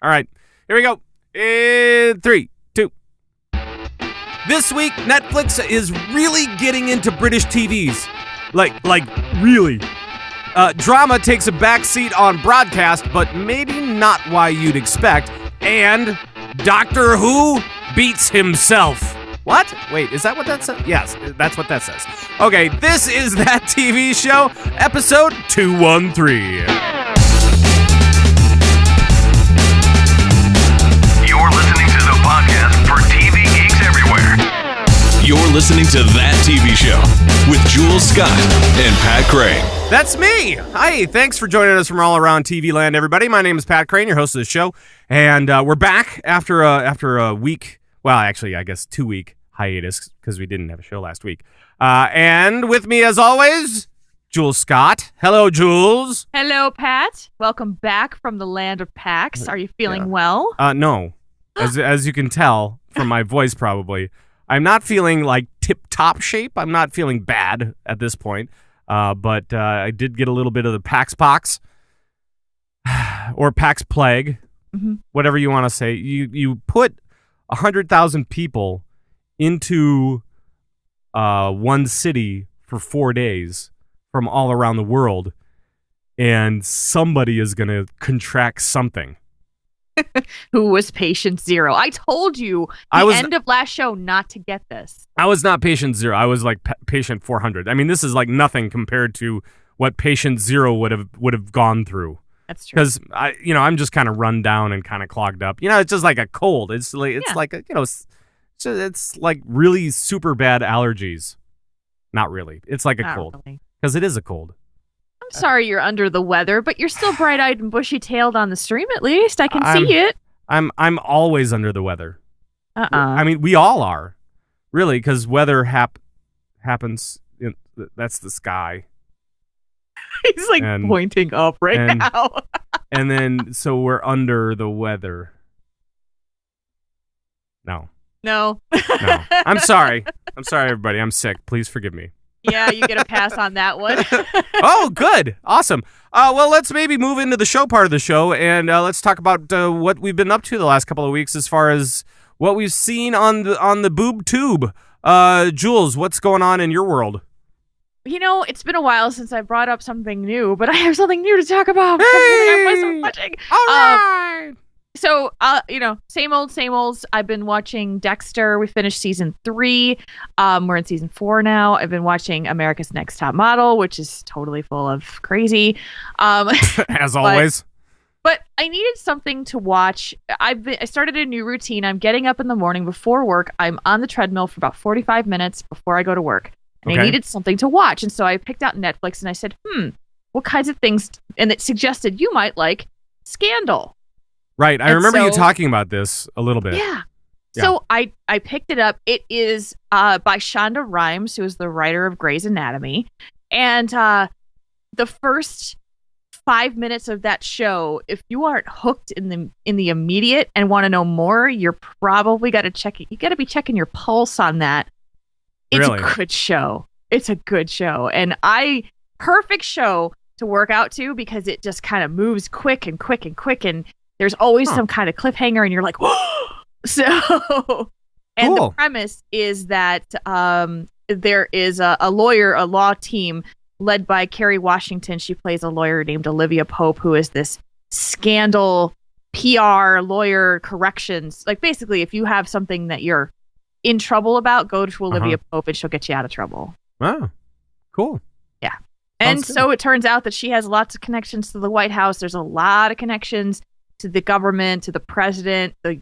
All right, here we go. In 3, 2. This week, Netflix is really getting into British TVs. Like really. Drama takes a backseat on broadcast, but maybe not why you'd expect. And Doctor Who beats himself. What? Wait, is that what that says? Yes, that's what that says. Okay, this is That TV Show, episode 213. You're listening to the podcast for TV geeks everywhere. You're listening to That TV Show with Jules Scott and Pat Crane. That's me. Hi, thanks for joining us from all around TV land, everybody. My name is Pat Crane, your host of the show, and we're back after a week. Well, actually, I guess 2-week hiatus because we didn't have a show last week. And with me, as always, Jules Scott. Hello, Jules. Hello, Pat. Welcome back from the land of PAX. Are you feeling well? No. As you can tell from my voice, probably, I'm not feeling like tip-top shape. I'm not feeling bad at this point. But I did get a little bit of the PAX pox or PAX plague, whatever you want to say. You put 100,000 people into one city for 4 days from all around the world, and somebody is going to contract something. Who was patient zero? I told you end of last show not to get this. I was not patient zero. I was like patient 400. I mean, this is like nothing compared to what patient zero would have gone through. That's true. Because I'm just kind of run down and kind of clogged up. It's just like a cold. It's like it's like really super bad allergies. Not really. It's like a not cold really. Because it is a cold. I'm sorry you're under the weather, but you're still bright-eyed and bushy-tailed on the stream. At least I can see it. I'm always under the weather. I mean, we all are, really, because weather happens. That's the sky. He's like pointing up now. And then, so we're under the weather. No. I'm sorry, everybody. I'm sick. Please forgive me. Yeah, you get a pass on that one. Oh, good. Awesome. Well, let's maybe move into the show part of the show, and let's talk about what we've been up to the last couple of weeks as far as what we've seen on the boob tube. Jules, what's going on in your world? It's been a while since I brought up something new, but I have something new to talk about. Hey! All right. So, same old. I've been watching Dexter. We finished season 3. We're in season 4 now. I've been watching America's Next Top Model, which is totally full of crazy. As always. But I needed something to watch. I started a new routine. I'm getting up in the morning before work. I'm on the treadmill for about 45 minutes before I go to work. And I needed something to watch. And so I picked out Netflix and I said, what kinds of things? And it suggested you might like Scandal. Right. I remember you talking about this a little bit. Yeah. So I picked it up. It is by Shonda Rhimes, who is the writer of Grey's Anatomy. And the first 5 minutes of that show, if you aren't hooked in the immediate and want to know more, you're probably got to check it. You got to be checking your pulse on that. It's really? A good show. It's a good show. And perfect show to work out to because it just kind of moves quick. And there's always some kind of cliffhanger, and you're like, whoa! So, and the premise is that there is a law team led by Kerry Washington. She plays a lawyer named Olivia Pope, who is this scandal PR lawyer corrections. Like, basically, if you have something that you're in trouble about, go to Olivia Pope, and she'll get you out of trouble. Wow. Cool. Yeah. And so it turns out that she has lots of connections to the White House. There's a lot of connections to the government, to the president, the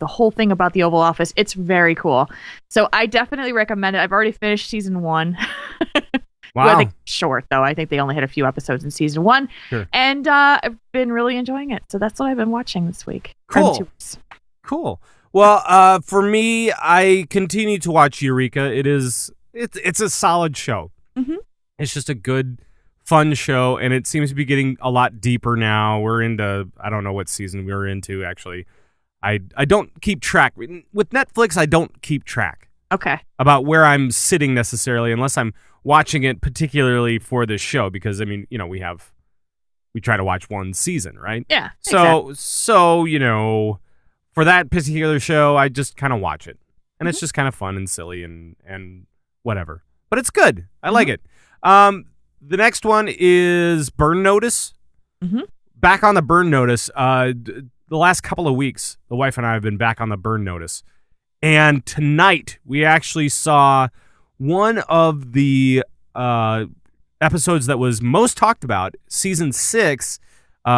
whole thing about the Oval Office. It's very cool. So I definitely recommend it. I've already finished season 1. Wow. I think short, though. I think they only had a few episodes in season 1. Sure. And I've been really enjoying it. So that's what I've been watching this week. Cool. Well, for me, I continue to watch Eureka. It's a solid show. Mm-hmm. It's just a good, fun show, and it seems to be getting a lot deeper now. We're into, I don't know what season we're into, actually. I don't keep track. With Netflix, I don't keep track. Okay. About where I'm sitting necessarily, unless I'm watching it particularly for this show, because, I mean, we have we try to watch one season, right? Yeah. So for that particular show, I just kind of watch it, and it's just kind of fun and silly and whatever. But it's good. I like it. The next one is Burn Notice. Mm-hmm. Back on the Burn Notice. The last couple of weeks, the wife and I have been back on the Burn Notice, and tonight we actually saw one of the episodes that was most talked about, season 6,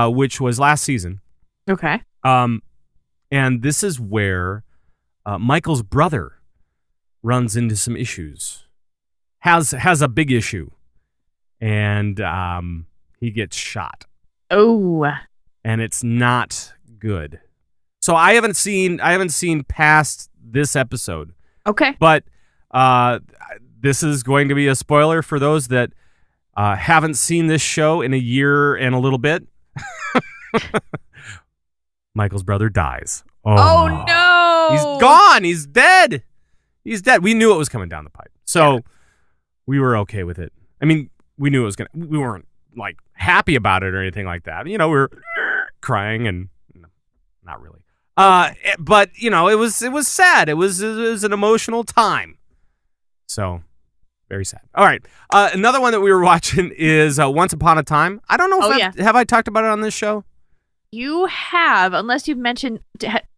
which was last season. Okay. And this is where Michael's brother runs into some issues, has a big issue, and he gets shot. Oh. And it's not good. So I haven't seen past this episode. Okay. But this is going to be a spoiler for those that haven't seen this show in a year and a little bit. Michael's brother dies. Oh no! He's gone. He's dead. He's dead. We knew it was coming down the pipe, so we were okay with it. I mean, we knew it was gonna. We weren't like happy about it or anything like that. We were crying and not really. But it was sad. It was an emotional time. So very sad. All right. Another one that we were watching is Once Upon a Time. I don't know if have I talked about it on this show? You have, unless you've mentioned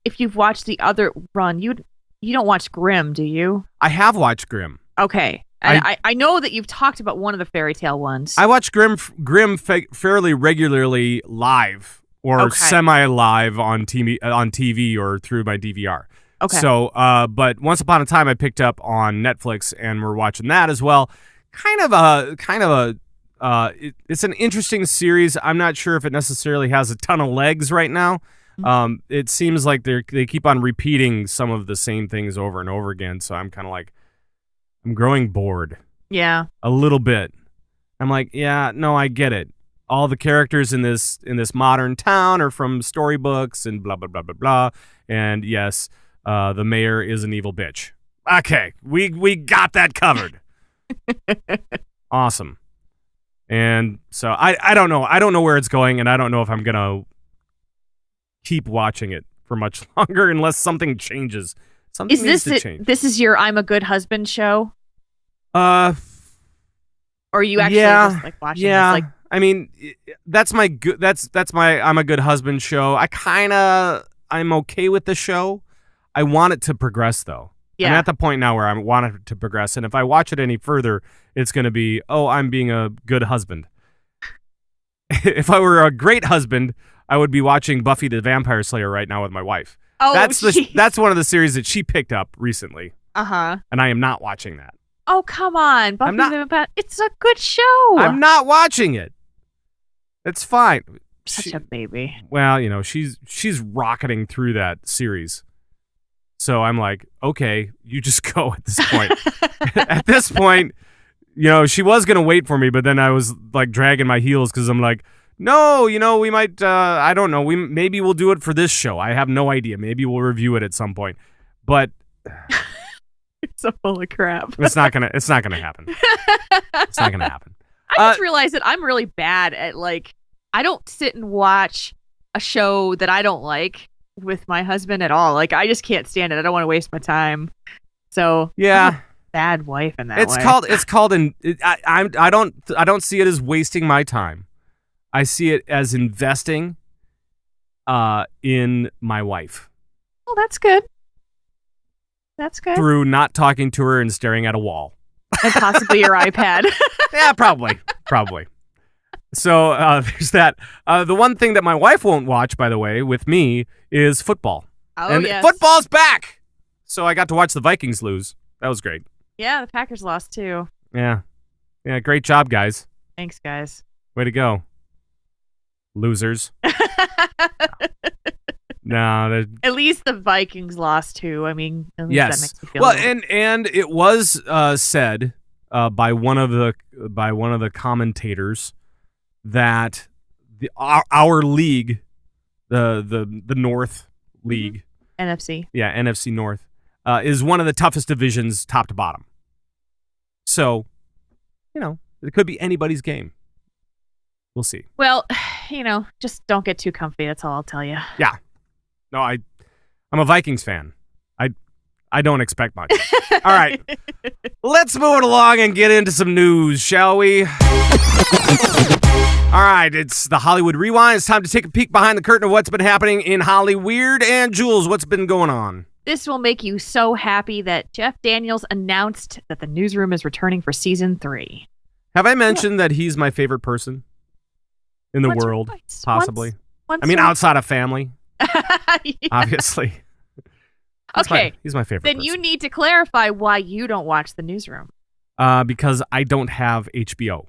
if you've watched the other run. You don't watch Grimm, do you? I have watched Grimm. Okay. I know that you've talked about one of the fairy tale ones. I watch Grimm fairly regularly live or semi-live on TV or through my DVR. Okay. So, but Once Upon a Time I picked up on Netflix and we're watching that as well. It's an interesting series. I'm not sure if it necessarily has a ton of legs right now. Mm-hmm. It seems like they keep on repeating some of the same things over and over again. So I'm kind of like, I'm growing bored. Yeah. A little bit. I'm like, yeah, no, I get it. All the characters in this modern town are from storybooks and blah, blah, blah, blah, blah. And yes, the mayor is an evil bitch. Okay, we got that covered. Awesome. And so I don't know. I don't know where it's going, and I don't know if I'm going to keep watching it for much longer unless something changes. Something needs to change. This is your I'm a Good Husband show? Or are you actually just like watching this? Like, I mean, that's my good. That's my I'm a Good Husband show. I'm okay with the show. I want it to progress though. Yeah. I'm at the point now where I want it to progress, and if I watch it any further, it's going to be, I'm being a good husband. If I were a great husband, I would be watching Buffy the Vampire Slayer right now with my wife. Oh, that's one of the series that she picked up recently. Uh-huh. And I am not watching that. Oh, come on. Buffy the Vampire. It's a good show. I'm not watching it. It's fine. Such a baby. Well, she's rocketing through that series. So I'm like, okay, you just go at this point. At this point, she was going to wait for me, but then I was like dragging my heels because I'm like, no, we might, I don't know. Maybe we'll do it for this show. I have no idea. Maybe we'll review it at some point, but it's so full of crap. It's not going to happen. It's not going to happen. I just realized that I'm really bad at I don't sit and watch a show that I don't like with my husband at all. Like, I just can't stand it. I don't want to waste my time. So yeah, I'm a bad wife in that way. It's called I don't see it as wasting my time. I see it as investing in my wife. Oh, that's good. That's good. Through not talking to her and staring at a wall. And possibly your iPad. Yeah, probably. So there's that. The one thing that my wife won't watch, by the way, with me is football. Oh, and yes. Football's back! So I got to watch the Vikings lose. That was great. Yeah, the Packers lost too. Yeah, great job, guys. Thanks, guys. Way to go. Losers. No, at least the Vikings lost too. I mean, at least yes. That makes me feel well, and it was said by one of the commentators that our league, the North League, NFC, NFC North, is one of the toughest divisions, top to bottom. So, it could be anybody's game. We'll see. Well, just don't get too comfy. That's all I'll tell you. Yeah. No, I'm a Vikings fan. I don't expect much. All right. Let's move it along and get into some news, shall we? All right, it's the Hollywood Rewind. It's time to take a peek behind the curtain of what's been happening in Hollyweird. And Jules, what's been going on? This will make you so happy that Jeff Daniels announced that the newsroom is returning for season 3. Have I mentioned that he's my favorite person in the Once or world, twice. possibly? Once I mean, or- outside of family, Yeah. obviously. Okay, He's my favorite then person. you need to clarify why you don't watch the newsroom. Because I don't have HBO.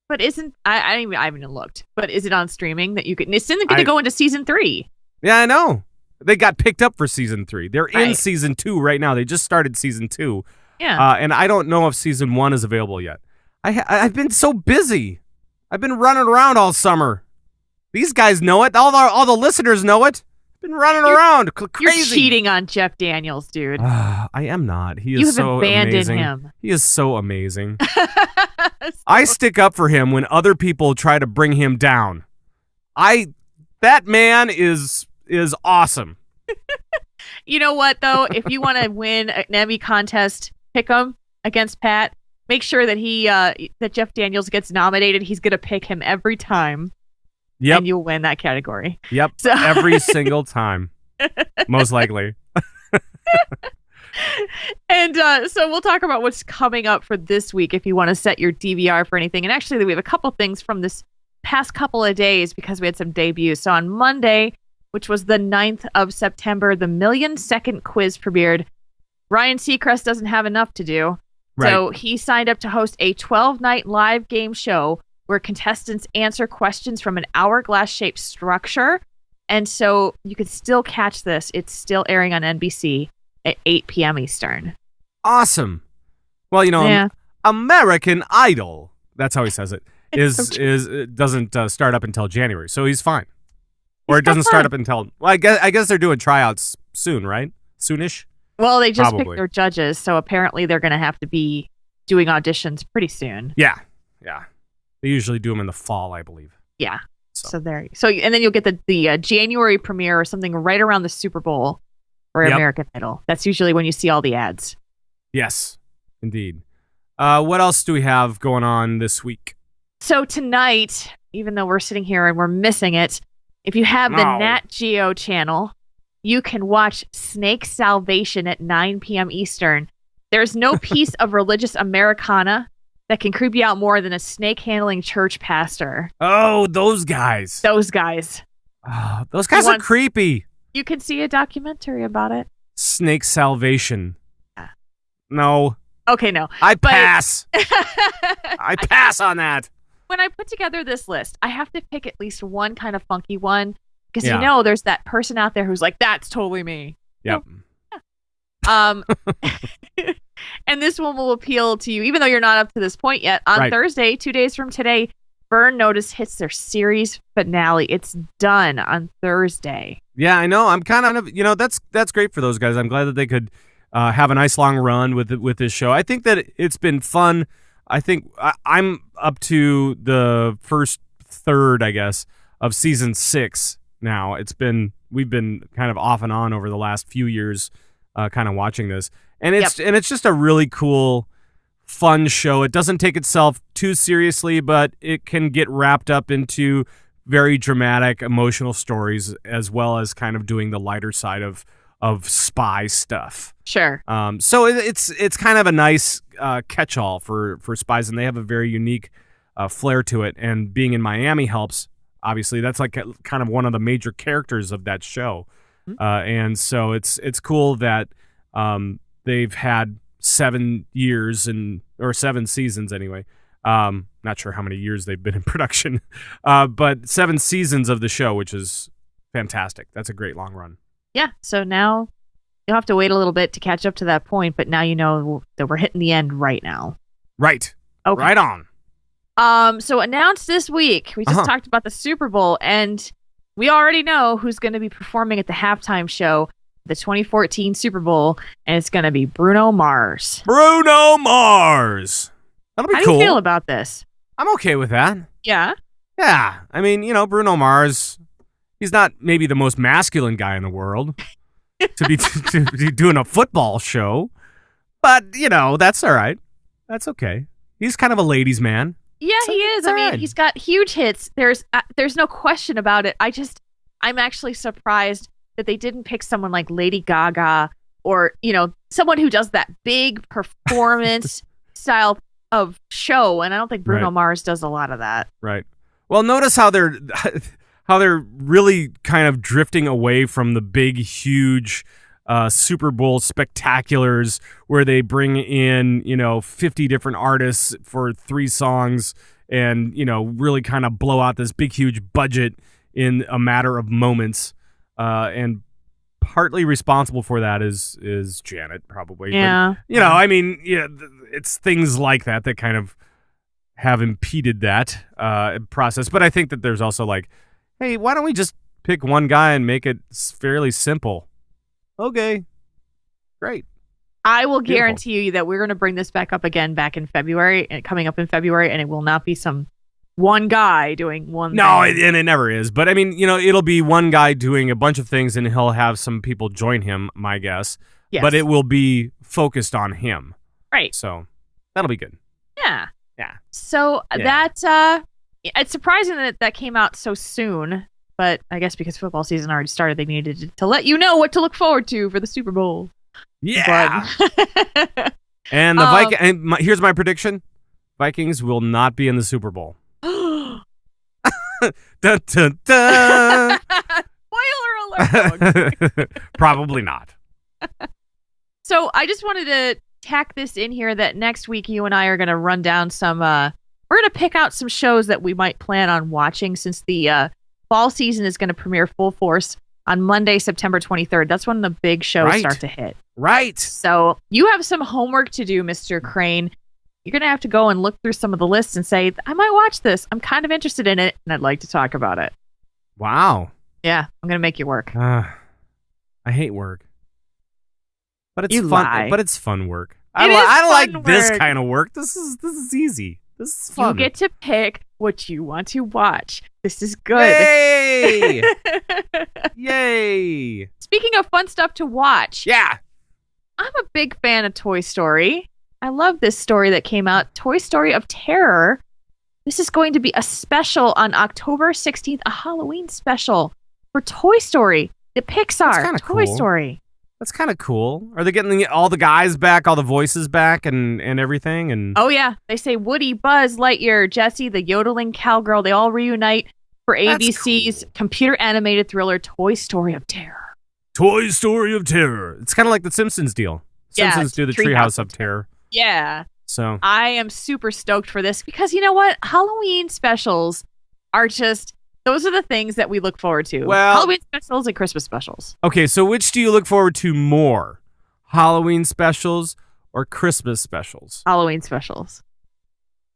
But isn't I haven't even looked. But is it on streaming that you could? It's going to I- go into season 3. Yeah, I know. They got picked up for season 3. They're in Right. season 2 right now. They just started season 2. Yeah. And I don't know if season 1 is available yet. I've been so busy. I've been running around all summer. These guys know it. All the listeners know it. Been running around crazy. You're cheating on Jeff Daniels, dude. I am not. He is You have so abandoned amazing. him. He is so amazing. I stick up for him when other people try to bring him down. That man is awesome. You know what though? If you want to win an Emmy contest, pick him against Pat. Make sure that that Jeff Daniels gets nominated. He's gonna pick him every time, Yep. and you'll win that category. Yep. So- Every single time. Most likely. And so we'll talk about what's coming up for this week if you want to set your DVR for anything. And actually, we have a couple things from this past couple of days because we had some debuts. So on Monday, which was the 9th of September, the 1,000,000-second quiz premiered. Ryan Seacrest doesn't have enough to do. Right. So he signed up to host a 12-night live game show where contestants answer questions from an hourglass-shaped structure. And so you can still catch this. It's still airing on NBC at 8 p.m. Eastern. Awesome. Well, Yeah. American Idol. That's how he says it. It's It doesn't start up until January, so he's fine. Or He's it doesn't got start time. up until. Well, I guess they're doing tryouts soon, right? Soonish. Well, they just Probably. picked their judges, so apparently they're going to have to be doing auditions pretty soon. Yeah. They usually do them in the fall, I believe. Yeah. So. So and then you'll get the January premiere or something right around the Super Bowl for Yep. American Idol. That's usually when you see all the ads. Yes, indeed. What else do we have going on this week? So tonight, even though we're sitting here and we're missing it, if you have the No. Nat Geo channel, you can watch Snake Salvation at 9 p.m. Eastern. There's no piece of religious Americana that can creep you out more than a snake-handling church pastor. Oh, those guys. Those guys. Oh, those guys You are want- creepy. You can see a documentary about it. Snake Salvation. Yeah. No, Okay, no. I But- pass. I pass on that. When I put together this list, I have to pick at least one kind of funky one because Yeah. there's that person out there who's like, that's totally me. Yep. Um, and this one will appeal to you, even though you're not up to this point yet. On Right. Thursday, 2 days from today, Burn Notice hits their series finale. It's done on Thursday. Yeah, I know. I'm kind of, that's great for those guys. I'm glad that they could have a nice long run with this show. I think that it's been fun. I think I'm up to the first third, I guess, of season 6 now. We've been kind of off and on over the last few years, kind of watching this, and it's just a really cool, fun show. It doesn't take itself too seriously, but it can get wrapped up into very dramatic, emotional stories, as well as kind of doing the lighter side of spy stuff. Sure. So it's kind of a nice catch-all for spies, and they have a very unique flair to it. And being in Miami helps. Obviously, that's like kind of one of the major characters of that show. And so it's cool that they've had 7 years or 7 seasons anyway. Not sure how many years they've been in production, but 7 seasons of the show, which is fantastic. That's a great long run. Yeah. So now you'll have to wait a little bit to catch up to that point, but now you know that we're hitting the end right now. Right. Okay. Right on. So announced this week, we just talked about the Super Bowl, and we already know who's going to be performing at the halftime show, the 2014 Super Bowl, and it's going to be Bruno Mars. Bruno Mars. That'll be How cool. do you feel about this? I'm okay with that. Yeah. Yeah, I mean, Bruno Mars, he's not maybe the most masculine guy in the world to be doing a football show, but, that's all right. That's okay. He's kind of a ladies' man. Yeah, he is. I mean, he's got huge hits. There's no question about it. I'm actually surprised that they didn't pick someone like Lady Gaga or, someone who does that big performance style of show. And I don't think Bruno Mars does a lot of that. Right. Well, notice how they're really kind of drifting away from the big, huge Super Bowl spectaculars where they bring in, 50 different artists for 3 songs and, really kind of blow out this big, huge budget in a matter of moments. And partly responsible for that is Janet, probably. Yeah. But, I mean, it's things like that kind of have impeded that process. But I think that there's also like, hey, why don't we just pick one guy and make it fairly simple? Okay, great. I will guarantee you that we're going to bring this back up again in February, and coming up in February, and it will not be some one guy doing one thing. And it never is. But I mean, it'll be one guy doing a bunch of things, and he'll have some people join him, my guess. Yes. But it will be focused on him. Right. So that'll be good. Yeah. Yeah. So that it's surprising that came out so soon. But I guess because football season already started, they needed to let you know what to look forward to for the Super Bowl. Yeah. And the here's my prediction: Vikings will not be in the Super Bowl. Dun, dun, dun. Spoiler alert! Probably not. So I just wanted to tack this in here that next week you and I are going to run down some. We're going to pick out some shows that we might plan on watching since the fall season is going to premiere full force on Monday, September 23rd. That's when the big shows start to hit. Right. So you have some homework to do, Mr. Crane. You're going to have to go and look through some of the lists and say, I might watch this. I'm kind of interested in it, and I'd like to talk about it. Wow. Yeah, I'm going to make you work. I hate work. But it's fun. Lie. But it's fun work. I like work. This kind of work. This is easy. This is fun. You get to pick what you want to watch. This is good. Yay! Yay! Speaking of fun stuff to watch. Yeah. I'm a big fan of Toy Story. I love this story that came out, Toy Story of Terror. This is going to be a special on October 16th, a Halloween special for Toy Story, the Pixar Toy Story. That's kind of cool. Are they getting all the guys back, all the voices back, and everything? And oh yeah, they say Woody, Buzz, Lightyear, Jessie, the yodeling cowgirl. They all reunite for ABC's computer animated thriller Toy Story of Terror. Toy Story of Terror. It's kind of like the Simpsons deal. Simpsons do the Treehouse of Terror. Yeah. So I am super stoked for this because you know what? Halloween specials are just. Those are the things that we look forward to. Well, Halloween specials and Christmas specials. Okay, so which do you look forward to more? Halloween specials or Christmas specials? Halloween specials.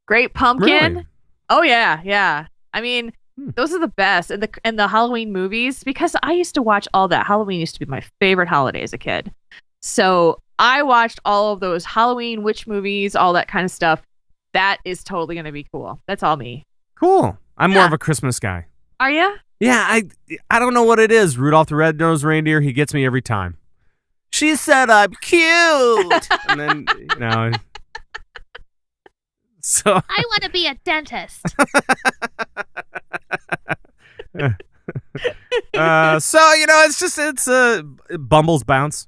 Great Pumpkin. Really? Oh yeah. I mean, those are the best. And the Halloween movies, because I used to watch all that. Halloween used to be my favorite holiday as a kid. So I watched all of those Halloween witch movies, all that kind of stuff. That is totally going to be cool. That's all me. Cool. I'm more of a Christmas guy. Are you? Yeah, I don't know what it is. Rudolph the Red-Nosed Reindeer, he gets me every time. She said I'm cute. And then, so I want to be a dentist. it's Bumbles bounce,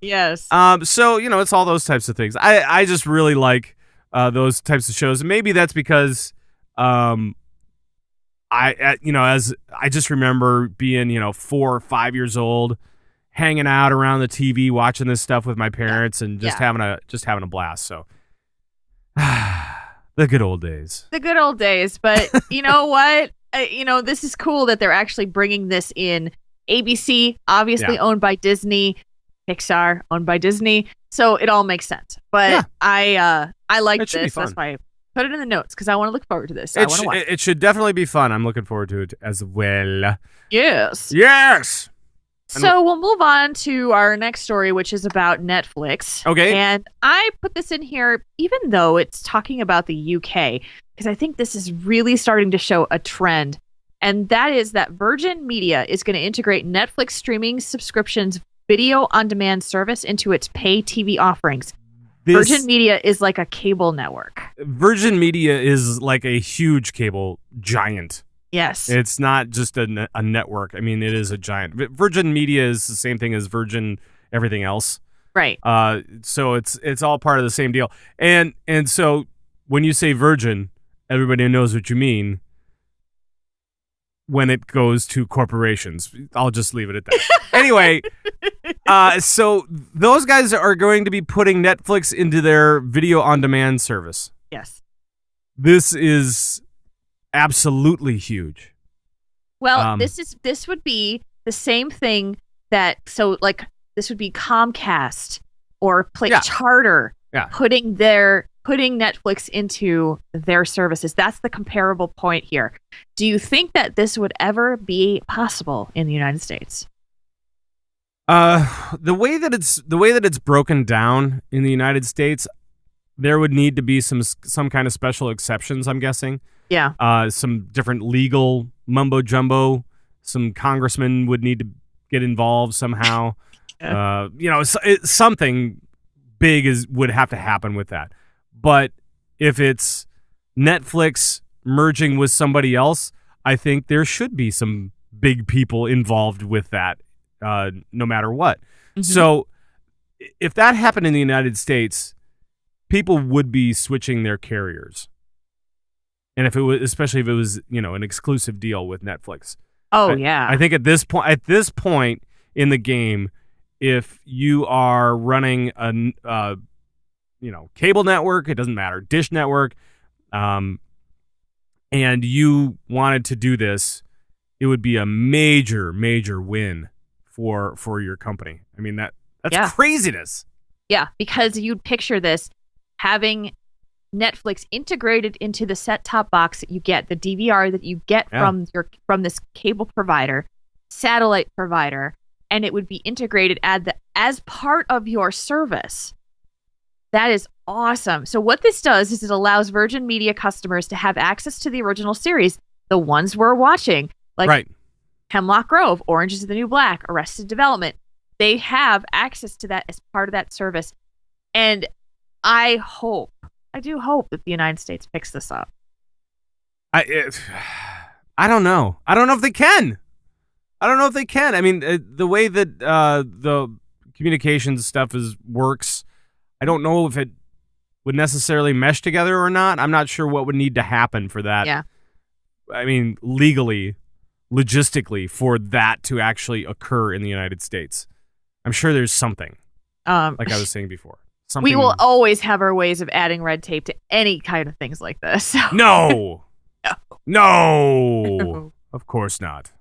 Yes. So, it's all those types of things. I just really like those types of shows. And maybe that's because as I just remember being, 4 or 5 years old, hanging out around the TV, watching this stuff with my parents, and just having a blast. So, the good old days. The good old days. But you know what? This is cool that they're actually bringing this in. ABC, obviously owned by Disney. Pixar, owned by Disney. So it all makes sense. But I like this. That's why I put it in the notes because I want to look forward to this. I want to watch it. It should definitely be fun. I'm looking forward to it as well. Yes. Yes. So we'll move on to our next story, which is about Netflix. Okay. And I put this in here, even though it's talking about the UK. because I think this is really starting to show a trend. And that is that Virgin Media is going to integrate Netflix streaming subscriptions video on demand service into its pay TV offerings. Virgin Media is like a cable network. Virgin Media is like a huge cable giant. Yes. It's not just a network. I mean, it is a giant. Virgin Media is the same thing as Virgin everything else. Right. So it's all part of the same deal. And so when you say Virgin, everybody knows what you mean when it goes to corporations. I'll just leave it at that. Anyway, so those guys are going to be putting Netflix into their video on demand service. Yes. This is absolutely huge. Well, this would be the same thing this would be Comcast or Charter putting Netflix into their services. That's the comparable point here. Do you think that this would ever be possible in the United States? The way that it's broken down in the United States, there would need to be some kind of special exceptions, I'm guessing. Yeah. Some different legal mumbo jumbo. Some congressmen would need to get involved somehow. Something big would have to happen with that. But if it's Netflix merging with somebody else, I think there should be some big people involved with that, no matter what. Mm-hmm. So if that happened in the United States, people would be switching their carriers. And especially if it was, an exclusive deal with Netflix. Oh, yeah. I think at this point in the game, if you are running a cable network, it doesn't matter, Dish Network, and you wanted to do this, it would be a major, major win for your company. I mean, that's craziness. Yeah, because you'd picture this having Netflix integrated into the set-top box that you get, the DVR that you get from this cable provider, satellite provider, and it would be integrated as part of your service. That is awesome. So what this does is it allows Virgin Media customers to have access to the original series, the ones we're watching, like Hemlock Grove, Orange is the New Black, Arrested Development. They have access to that as part of that service. And I do hope that the United States picks this up. I don't know. I don't know if they can. I mean, the way that the communications stuff works, I don't know if it would necessarily mesh together or not. I'm not sure what would need to happen for that. Yeah. I mean, legally, logistically, for that to actually occur in the United States. I'm sure there's something, like I was saying before. Something. We will always have our ways of adding red tape to any kind of things like this. So. No. No. Of course not.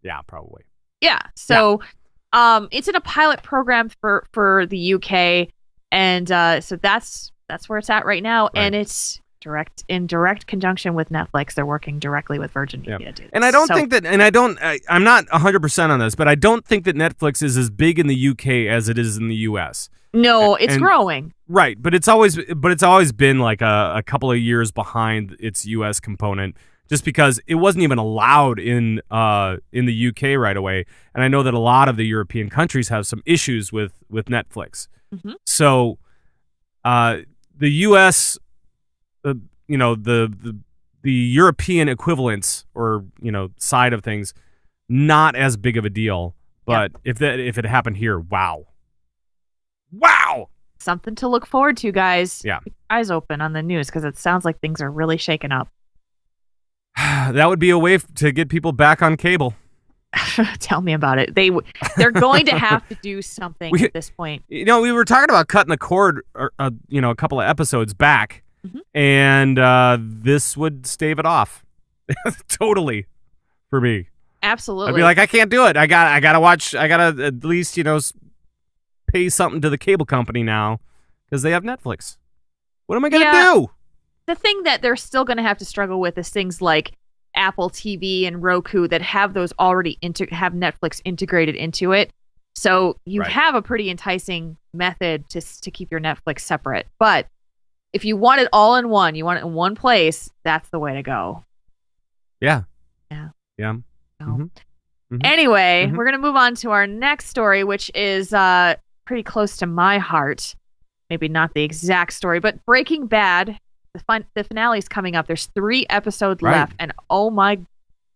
Yeah, probably. Yeah. So it's in a pilot program for the UK. And so that's where it's at right now. Right. And it's in direct conjunction with Netflix. They're working directly with Virgin Media to do this. And I don't think that, I'm not 100% on this, but I don't think that Netflix is as big in the UK as it is in the US. No, it's growing. Right, but it's always been like a couple of years behind its US component, just because it wasn't even allowed in the UK right away. And I know that a lot of the European countries have some issues with Netflix. Mm-hmm. So the US, the European equivalents or side of things, not as big of a deal. But if it happened here, wow. Something to look forward to, guys. Yeah. Keep your eyes open on the news because it sounds like things are really shaking up. That would be a way to get people back on cable. Tell me about it. They're going to have to do something at this point. We were talking about cutting the cord, a couple of episodes back, mm-hmm. and this would stave it off. Totally, for me. Absolutely. I'd be like, I can't do it. I gotta watch. I gotta at least pay something to the cable company now because they have Netflix. What am I gonna do? The thing that they're still going to have to struggle with is things like Apple TV and Roku that have those already have Netflix integrated into it. So you have a pretty enticing method to keep your Netflix separate. But if you want it all in one, you want it in one place, that's the way to go. Yeah. Yeah. Yeah. So. Mhm. Mhm. Anyway, Mhm. we're going to move on to our next story, which is pretty close to my heart. Maybe not the exact story, but Breaking Bad, the finale is coming up. There's 3 episodes Right. left, and oh my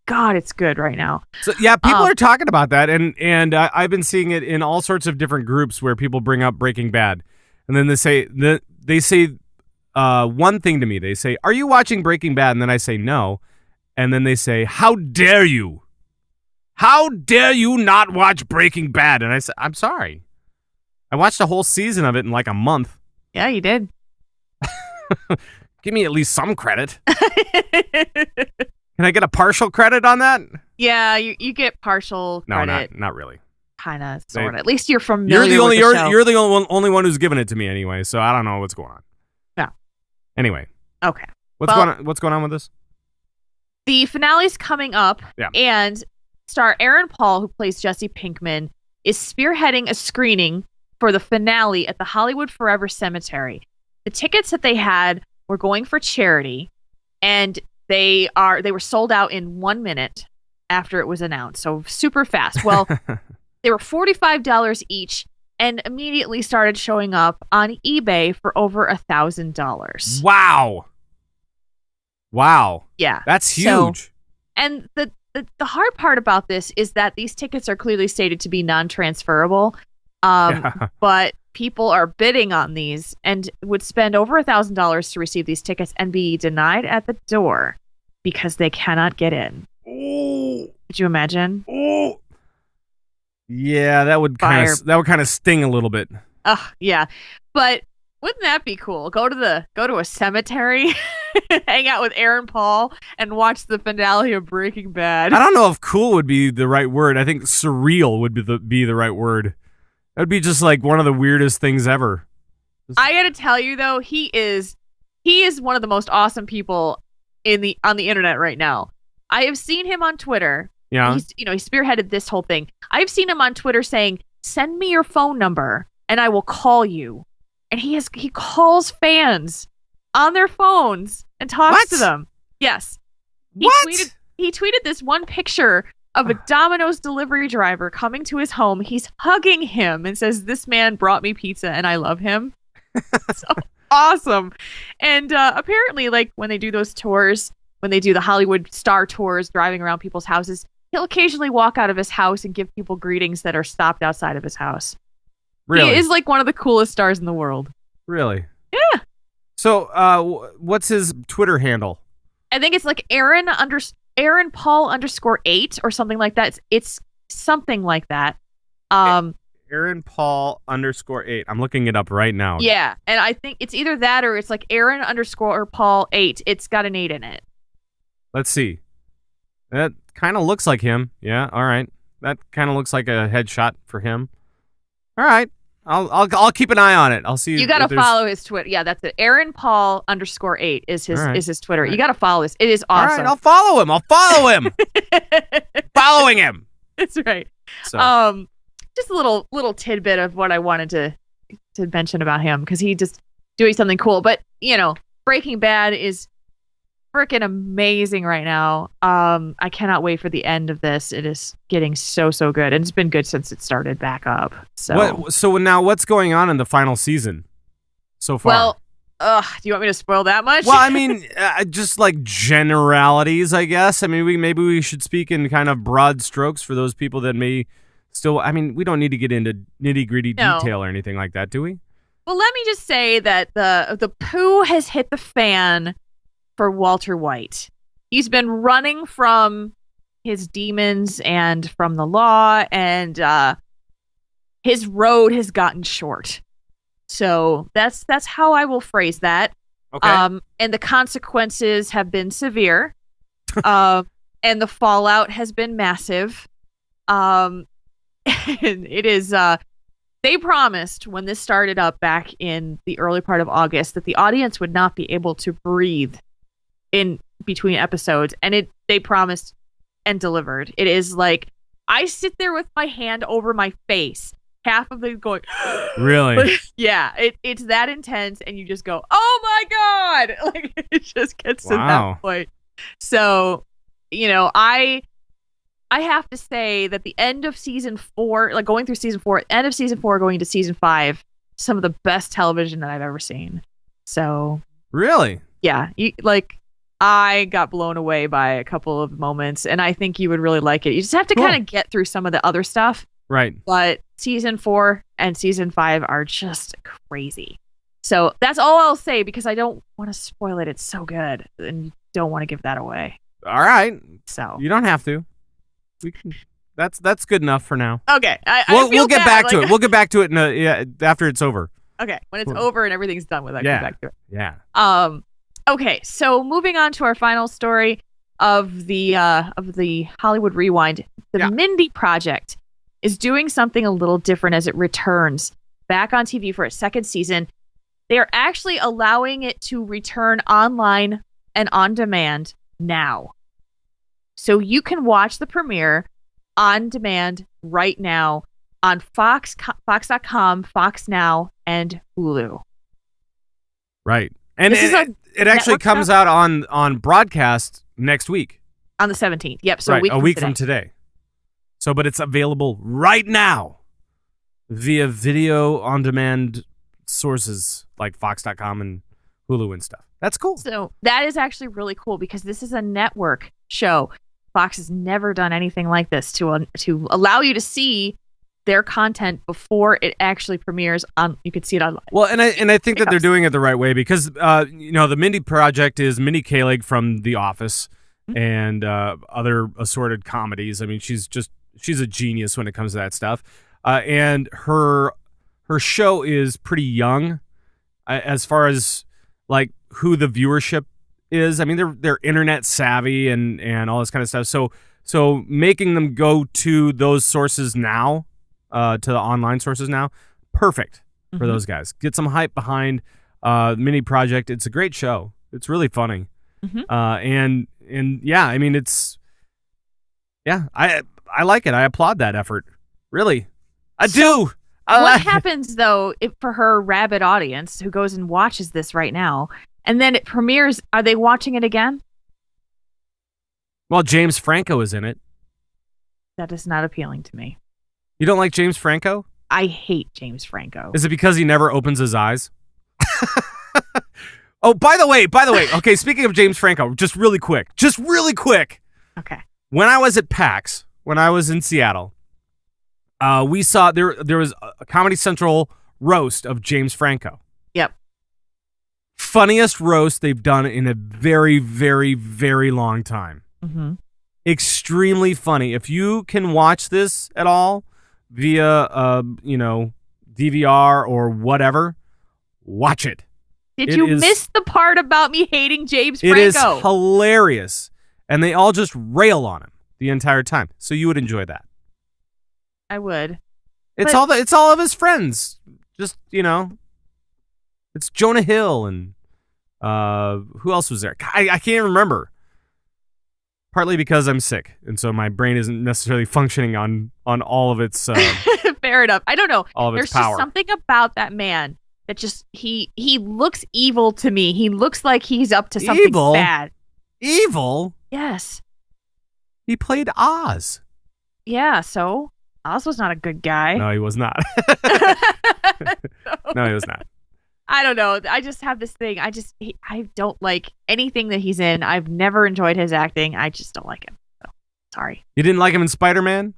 God, it's good right now. So yeah, people Um, are talking about that, and I've been seeing it in all sorts of different groups where people bring up Breaking Bad, and then they say one thing to me. They say, "Are you watching Breaking Bad?" And then I say no, and then they say, "How dare you? How dare you not watch Breaking Bad?" And I said, "I'm sorry. I watched a whole season of it in like a month. Yeah, you did. Give me at least some credit. Can I get a partial credit on that?" Yeah, you get partial No, credit, not really. kind of, They- sort of. At least you're familiar You're the only with the show. you're the only one who's given it to me anyway, so I don't know what's going on. Yeah. Anyway, Okay. what's Well- what's going on with this? The finale's coming up, Yeah. and star Aaron Paul, who plays Jesse Pinkman, is spearheading a screening for the finale at the Hollywood Forever Cemetery. The tickets that they had were going for charity, and they were sold out in 1 minute after it was announced, so super fast. Well, they were $45 each, and immediately started showing up on eBay for over $1,000. Wow, Yeah, that's So- huge. And the hard part about this is that these tickets are clearly stated to be non-transferable, Yeah. but people are bidding on these and would spend over $1,000 to receive these tickets and be denied at the door because they cannot get in. Ooh, Could you imagine? ooh. Yeah, that would Fire. kind of sting a little bit. Ugh, yeah. But wouldn't that be cool? Go to a cemetery, hang out with Aaron Paul, and watch the finale of Breaking Bad. I don't know if cool would be the right word. I think surreal would be the right word. That would be just like one of the weirdest things ever. I gotta tell you though, he is one of the most awesome people on the internet right now. I have seen him on Twitter. Yeah. He spearheaded this whole thing. I've seen him on Twitter saying, "Send me your phone number and I will call you." And he calls fans on their phones and talks What? to them. Yes. What? He tweeted this one picture of a Domino's delivery driver coming to his home. He's hugging him and says, "This man brought me pizza and I love him." So awesome. And apparently, like, when they do those tours, when they do the Hollywood star tours, driving around people's houses, he'll occasionally walk out of his house and give people greetings that are stopped outside of his house. Really? He is like one of the coolest stars in the world. Really? Yeah. So, what's his Twitter handle? I think it's like Aaron Paul _8 or something like that. It's something like that. Aaron Paul _8. I'm looking it up right now. Yeah, and I think it's either that or it's like Aaron _Paul 8. It's got an 8 in it. Let's see. That kind of looks like him. Yeah. All right. That kind of looks like a headshot for him. All right. I'll keep an eye on it. I'll see. You got to follow his Twitter. Yeah, that's it. Aaron Paul _8 is his All right. is his Twitter. All right. You got to follow this. It is All awesome. right. I'll follow him. Following him. That's right. So. Just a little tidbit of what I wanted to mention about him because he just doing something cool. But Breaking Bad is freaking amazing right now. I cannot wait for the end of this. It is getting so good, and it's been good since it started back up. So So now, what's going on in the final season so far? well, do you want me to spoil that much? Well, I mean, just like generalities, I guess. I mean, maybe we should speak in kind of broad strokes for those people that may still. I mean, we don't need to get into nitty gritty No. detail or anything like that, do we? Well, let me just say that the poo has hit the fan for Walter White. He's been running from his demons and from the law, and his road has gotten short. So that's how I will phrase that. Okay. And the consequences have been severe. And the fallout has been massive. And it is they promised when this started up back in the early part of August that the audience would not be able to breathe in between episodes, and they promised and delivered. It is like I sit there with my hand over my face half of it going. Really? Yeah, it's that intense, and you just go, "Oh my god!" Like it just gets to Wow. that point. So, I have to say that the end of season 4, like going through season 4, end of season 4, going to season 5, some of the best television that I've ever seen. So, Really? yeah, I got blown away by a couple of moments, and I think you would really like it. You just have to Cool. kind of get through some of the other stuff, Right. but season 4 and season 5 are just crazy. So that's all I'll say because I don't want to spoil it. It's so good, and you don't want to give that away. All right. So You don't have to. We can. That's good enough for now. okay, I We'll feel get bad, back to like- it. We'll get back to it after it's over. Okay, when it's Cool. over and everything's done with, I Yeah. come back to it. Yeah. Okay, so moving on to our final story of the Hollywood Rewind, the Yeah. Mindy Project is doing something a little different as it returns back on TV for its second season. They are actually allowing it to return online and on demand now. So you can watch the premiere on demand right now on Fox.com, Fox Now, and Hulu. Right. And This is it actually network comes stuff? out on broadcast next week. On the 17th. Yep. So right. a week from today. So, but it's available right now via video on demand sources like Fox.com and Hulu and stuff. That's cool. So that is actually really cool because this is a network show. Fox has never done anything like this to allow you to see their content before it actually premieres on. You could see it online. Well, and I think that they're Hiccups. doing it the right way because the Mindy Project is Mindy Kaling from The Office and other assorted comedies. I mean, she's a genius when it comes to that stuff. And her show is pretty young as far as like who the viewership is. I mean, they're internet savvy and all this kind of stuff. So making them go to those sources now, to the online sources now, perfect for those guys. Get some hype behind Mindy Project. It's a great show. It's really funny. And yeah, I mean, I like it. I applaud that effort. Really, I do. What happens though for her rabid audience who goes and watches this right now, and then it premieres? Are they watching it again? Well, James Franco is in it. That is not appealing to me. You don't like James Franco? I hate James Franco. Is it because he never opens his eyes? Oh, by the way. Okay, speaking of James Franco, just really quick. Okay. When I was at PAX, when I was in Seattle, we saw there was a Comedy Central roast of James Franco. Yep. Funniest roast they've done in a very, very, very long time. Mm-hmm. Extremely funny. If you can watch this at all via DVR or whatever, watch it. Did It you is- miss the part about me hating James It Franco? is hilarious. And they all just rail on him the entire time. So you would enjoy that. I would. It's But- it's all of his friends. Just, it's Jonah Hill and who else was there? I can't remember. Partly because I'm sick, and so my brain isn't necessarily functioning on all of its Fair enough. I don't know. all of There's its power. just something about that man that just he looks evil to me. He looks like he's up to something Evil? bad. Evil? Yes. He played Oz. Yeah. So Oz was not a good guy. No, he was not. No, he was not. I don't know. I just have this thing. I don't like anything that he's in. I've never enjoyed his acting. I just don't like him. So, sorry. You didn't like him in Spider-Man?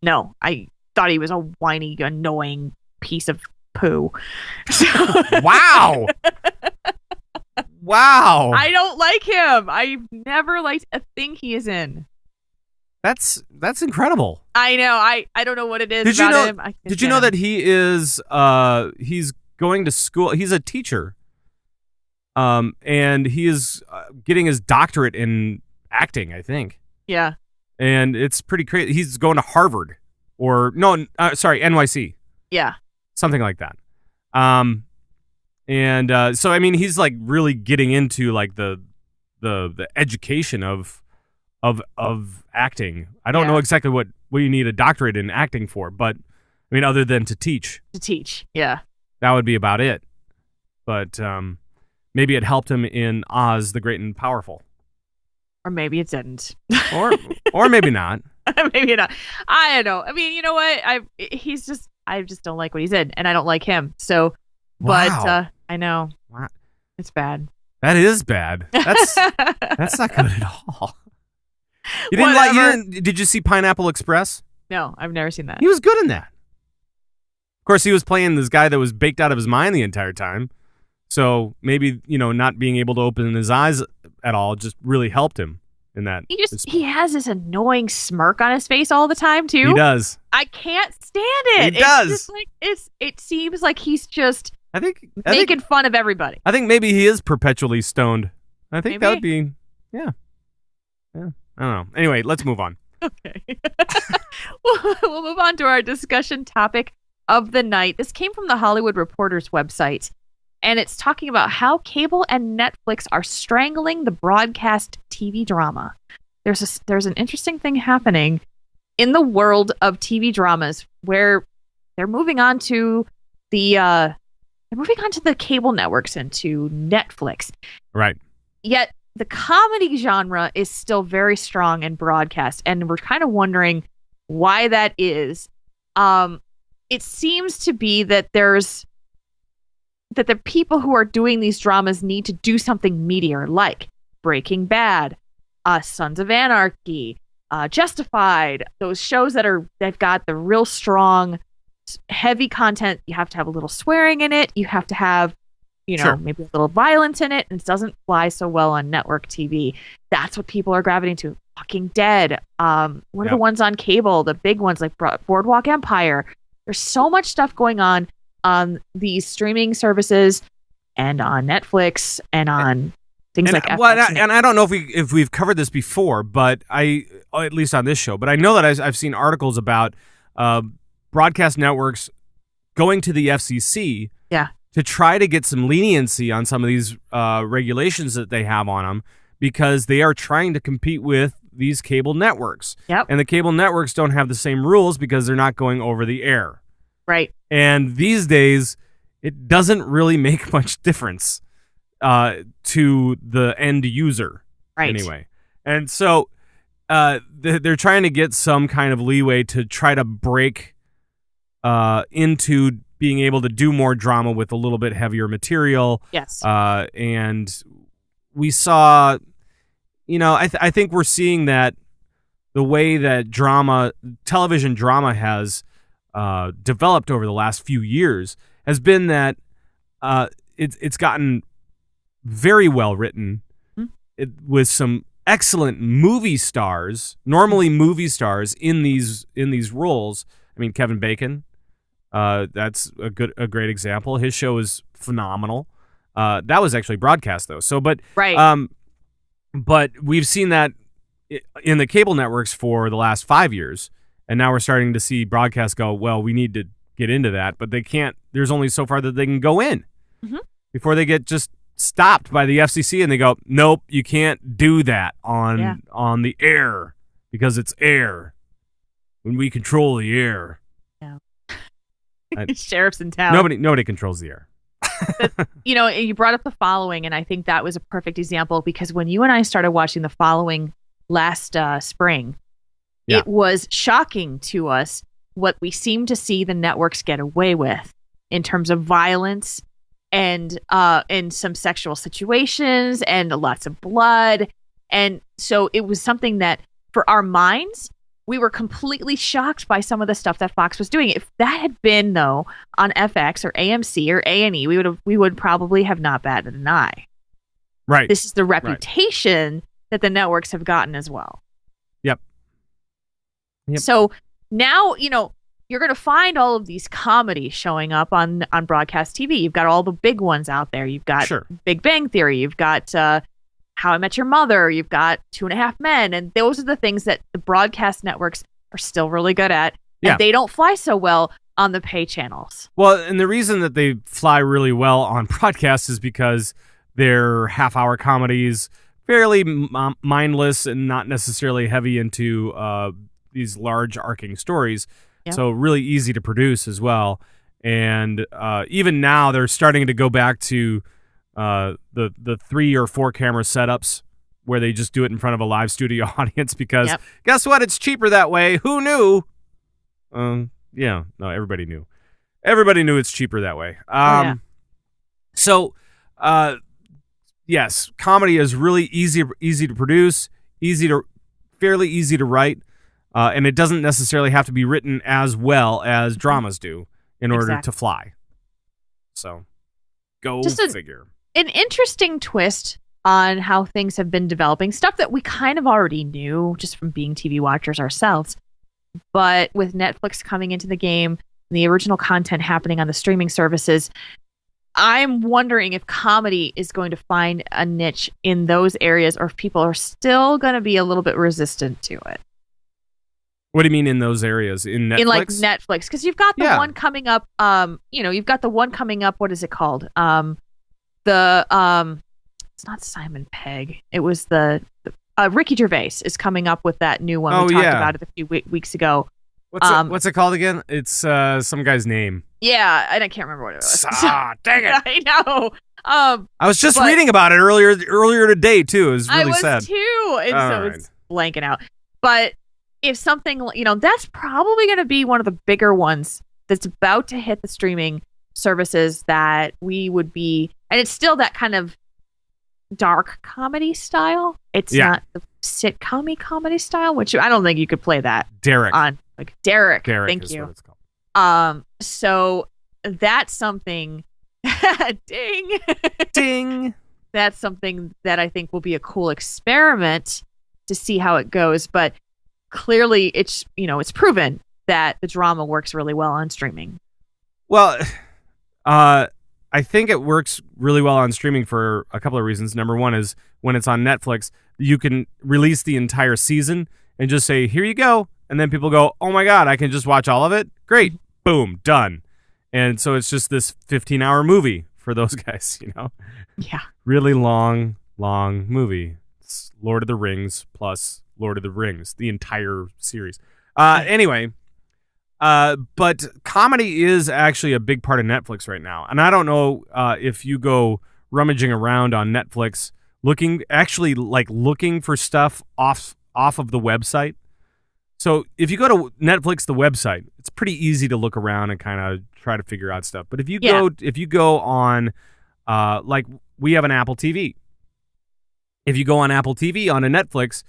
No, I thought he was a whiny, annoying piece of poo. So, Wow. Wow. I don't like him. I've never liked a thing he is in. That's incredible. I know. I don't know what it is Did you about know- him. I can't Did you stand know him. that he is he's going to school. He's a teacher. And he is getting his doctorate in acting, I think. Yeah. And it's pretty crazy. He's going to Harvard NYC. Yeah. Something like that. So I mean, he's like really getting into like the education of acting. I don't know Yeah. exactly what you need a doctorate in acting for, but I mean, other than to teach. to teach. Yeah. That would be about it. But maybe it helped him in Oz, the Great and Powerful. Or maybe it didn't. Or maybe not. Maybe not. I don't know. I mean, you know what? I just don't like what he's in, and I don't like him. So, but Wow. I know Wow. it's bad. That is bad. That's not good at all. You didn't Whatever. did you see Pineapple Express? No, I've never seen that. He was good in that. Of course, he was playing this guy that was baked out of his mind the entire time. So maybe, not being able to open his eyes at all just really helped him in that. He has this annoying smirk on his face all the time too. He does. I can't stand it. He does. It's just like it seems like he's just I think making fun of everybody. I think maybe he is perpetually stoned. I think that Maybe. would be yeah. I don't know. Anyway, let's move on. Okay. We'll move on to our discussion topic of the night. This came from the Hollywood Reporter's website, and it's talking about how cable and Netflix are strangling the broadcast TV drama. There's an interesting thing happening in the world of TV dramas where they're moving on to the cable networks and to Netflix. Right. Yet the comedy genre is still very strong in broadcast, and we're kind of wondering why that is. It seems to be that the people who are doing these dramas need to do something meatier, like Breaking Bad, Sons of Anarchy, Justified. Those shows they've got the real strong, heavy content. You have to have a little swearing in it. You have to have Sure. maybe a little violence in it, and it doesn't fly so well on network TV. That's what people are gravitating to. Walking Dead. What are the ones on cable? The big ones like Boardwalk Empire. There's so much stuff going on these streaming services and on Netflix and on things like FX. And I don't know if we've covered this before, but at least on this show, but I know that I've seen articles about broadcast networks going to the FCC to try to get some leniency on some of these regulations that they have on them, because they are trying to compete with these cable networks. Yep. And the cable networks don't have the same rules because they're not going over the air. Right. And these days, it doesn't really make much difference to the end user. Right. Anyway. And so they're trying to get some kind of leeway to try to break into being able to do more drama with a little bit heavier material. Yes. And we saw, I think we're seeing that the way that television drama has developed over the last few years has been that it's gotten very well written with some excellent movie stars, normally movie stars in these roles. I mean, Kevin Bacon. That's a great example. His show is phenomenal. That was actually broadcast though. So, but Right. But we've seen that in the cable networks for the last 5 years, and now we're starting to see broadcast go, well, we need to get into that, but they can't. There's only so far that they can go in before they get just stopped by the FCC, and they go, nope, you can't do that on the air because it's air. When we control the air. Sheriff's in town. Nobody controls the air. You brought up The Following, and I think that was a perfect example, because when you and I started watching The Following last spring, it was shocking to us what we seem to see the networks get away with in terms of violence and in some sexual situations and lots of blood. And so it was something that, for our minds, we were completely shocked by some of the stuff that Fox was doing. If that had been, though, on FX or AMC or A&E, we would probably have not batted an eye. Right. This is the reputation that the networks have gotten as well. Yep. So now, you're going to find all of these comedies showing up on broadcast TV. You've got all the big ones out there. You've got Big Bang Theory. You've got How I Met Your Mother. You've got 2.5 Men. And those are the things that the broadcast networks are still really good at. And they don't fly so well on the pay channels. Well, and the reason that they fly really well on broadcast is because they're half-hour comedies, fairly mindless and not necessarily heavy into these large arcing stories. Yep. So really easy to produce as well. And even now they're starting to go back to the 3 or 4 camera setups where they just do it in front of a live studio audience because guess what? It's cheaper that way. Who knew? Yeah, no, everybody knew. Everybody knew it's cheaper that way. So, yes, comedy is really easy to produce, fairly easy to write, and it doesn't necessarily have to be written as well as dramas do in order to fly. So, go figure. An interesting twist on how things have been developing, stuff that we kind of already knew just from being TV watchers ourselves. But with Netflix coming into the game, and the original content happening on the streaming services, I'm wondering if comedy is going to find a niche in those areas or if people are still going to be a little bit resistant to it. What do you mean in those areas? In Netflix? In like Netflix, because you've got the one coming up. You've got the one coming up. What is it called? It's not Simon Pegg. It was the Ricky Gervais is coming up with that new one. We talked about it a few weeks ago. What's it called again? It's some guy's name. Yeah, and I can't remember what it was. Dang it! I know. I was just reading about it earlier today too. It was really sad. I was too, and it's blanking out. But if something, that's probably going to be one of the bigger ones that's about to hit the streaming services that we would be, and it's still that kind of dark comedy style. It's not the sitcom-y comedy style, which I don't think you could play that. Derek. Derek. Thank you. What it's called. So that's something. Ding. Ding. That's something that I think will be a cool experiment to see how it goes. But clearly, it's proven that the drama works really well on streaming. Well, I think it works really well on streaming for a couple of reasons. Number one is when it's on Netflix, you can release the entire season and just say, here you go. And then people go, oh my God, I can just watch all of it? Great. Boom. Done. And so it's just this 15-hour movie for those guys, Yeah. Really long movie. It's Lord of the Rings plus Lord of the Rings, the entire series. Anyway, but comedy is actually a big part of Netflix right now. And I don't know if you go rummaging around on Netflix looking for stuff off of the website. So if you go to Netflix, the website, it's pretty easy to look around and kind of try to figure out stuff. But if you go on, like we have an Apple TV. If you go on Apple TV on a Netflix,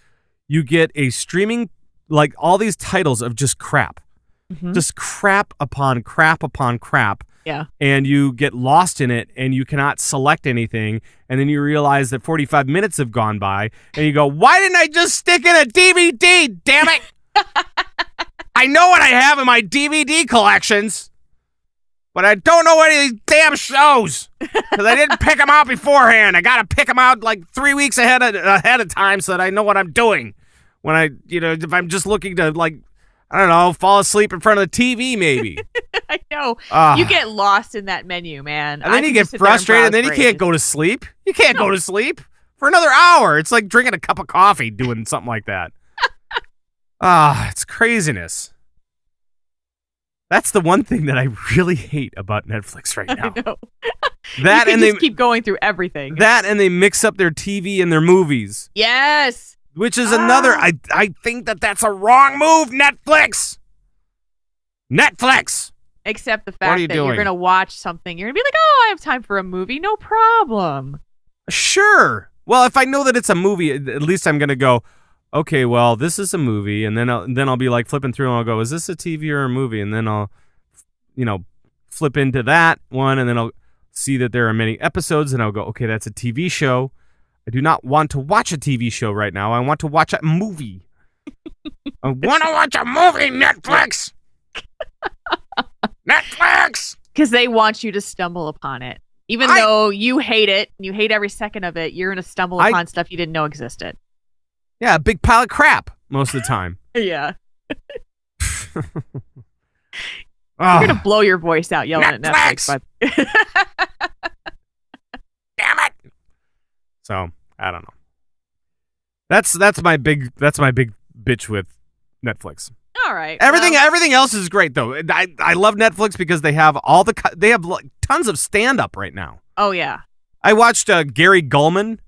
you get a streaming, like all these titles of just crap. Mm-hmm. Just crap upon crap upon crap. Yeah. And you get lost in it and you cannot select anything. And then you realize that 45 minutes have gone by and you go, why didn't I just stick in a DVD? Damn it. I know what I have in my DVD collections, but I don't know any of these damn shows because I didn't pick them out beforehand. I got to pick them out like 3 weeks ahead of time so that I know what I'm doing. When if I'm just looking to I don't know, fall asleep in front of the TV maybe. I know. You get lost in that menu, man. And then you get frustrated and then you can't go to sleep. You can't go to sleep for another hour. It's like drinking a cup of coffee doing something like that. It's craziness. That's the one thing that I really hate about Netflix right now. I know. That you and just keep going through everything. That and they mix up their TV and their movies. Yes. Which is another. I think that's a wrong move, Netflix. Except the fact that you're going to watch something, you're going to be like, oh, I have time for a movie. No problem. Sure. Well, if I know that it's a movie, at least I'm going to go, okay, well, this is a movie. And then I'll be like flipping through and I'll go, is this a TV or a movie? And then I'll, flip into that one. And then I'll see that there are many episodes and I'll go, okay, that's a TV show. I do not want to watch a TV show right now. I want to watch a movie. I want to watch a movie, Netflix. Netflix! Because they want you to stumble upon it. Even though you hate it, and you hate every second of it, you're going to stumble upon stuff you didn't know existed. Yeah, a big pile of crap most of the time. Yeah. You're going to blow your voice out yelling Netflix! at Netflix. Damn it! So, I don't know. That's my big bitch with Netflix. All All right. Everything else is great though. I love Netflix because they have they have like, tons of stand up right now. Oh yeah. I watched Gary Gulman.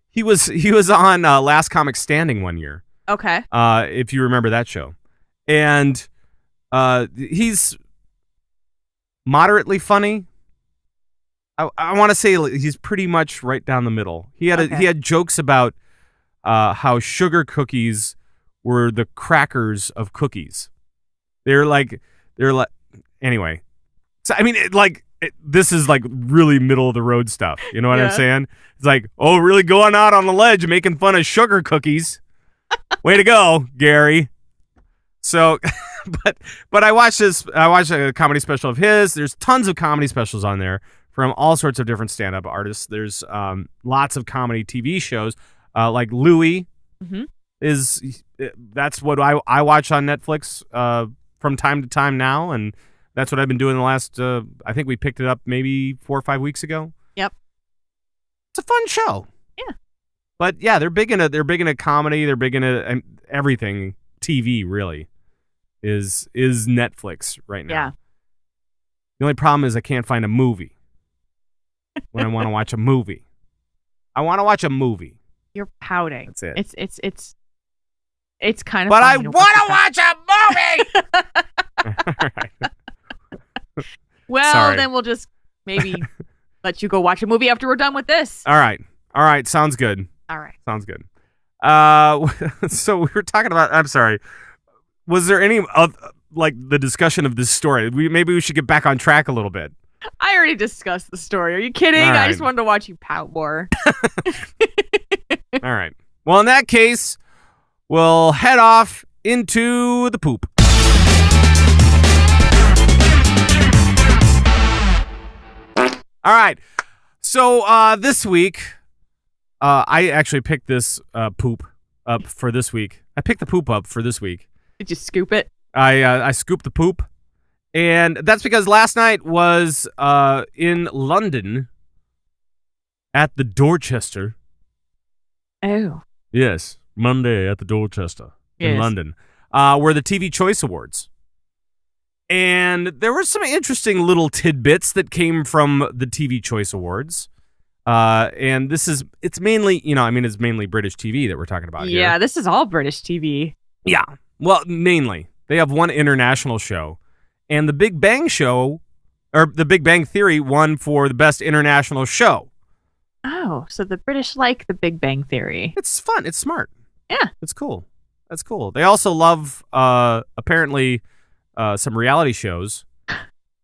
He was on Last Comic Standing one year. Okay. If you remember that show, and he's moderately funny. I want to say he's pretty much right down the middle. He had jokes about how sugar cookies were the crackers of cookies. They're like anyway. So I mean, this is like really middle of the road stuff. You know what I'm saying? It's like, oh, really going out on the ledge, making fun of sugar cookies. Way to go, Gary. So, but I watched a comedy special of his. There's tons of comedy specials on there from all sorts of different stand-up artists. There's lots of comedy TV shows, like Louie. That's what I watch on Netflix from time to time now, and that's what I've been doing the last. I think we picked it up maybe 4 or 5 weeks ago. Yep, it's a fun show. Yeah, but yeah, they're big into comedy. They're big into everything. TV really is Netflix right now. Yeah. The only problem is I can't find a movie when I want to watch a movie. I want to watch a movie. You're pouting. That's it. It's kind of. But I want to watch a movie. All right. Well, Sorry. then we'll just maybe let you go watch a movie after we're done with this. All right. Sounds good. All right. Sounds good. So we were talking about. I'm sorry. Was there any like the discussion of this story? Maybe we should get back on track a little bit. I already discussed the story. Are you kidding? All right. I just wanted to watch you pout more. All right. Well, in that case, we'll head off into the poop. All right. So this week, I actually picked this poop up for this week. I picked the poop up for this week. Did you scoop it? I scooped the poop, and that's because last night was in London at the Dorchester. Oh. Yes, Monday at the Dorchester in London, were the TV Choice Awards. And there were some interesting little tidbits that came from the TV Choice Awards. And it's mainly, it's mainly British TV that we're talking about here. Yeah, this is all British TV. Yeah. Well, mainly. They have one international show. And The Big Bang Show, or The Big Bang Theory, won for the best international show. Oh, so the British like The Big Bang Theory. It's fun. It's smart. Yeah. It's cool. That's cool. They also love, apparently, some reality shows.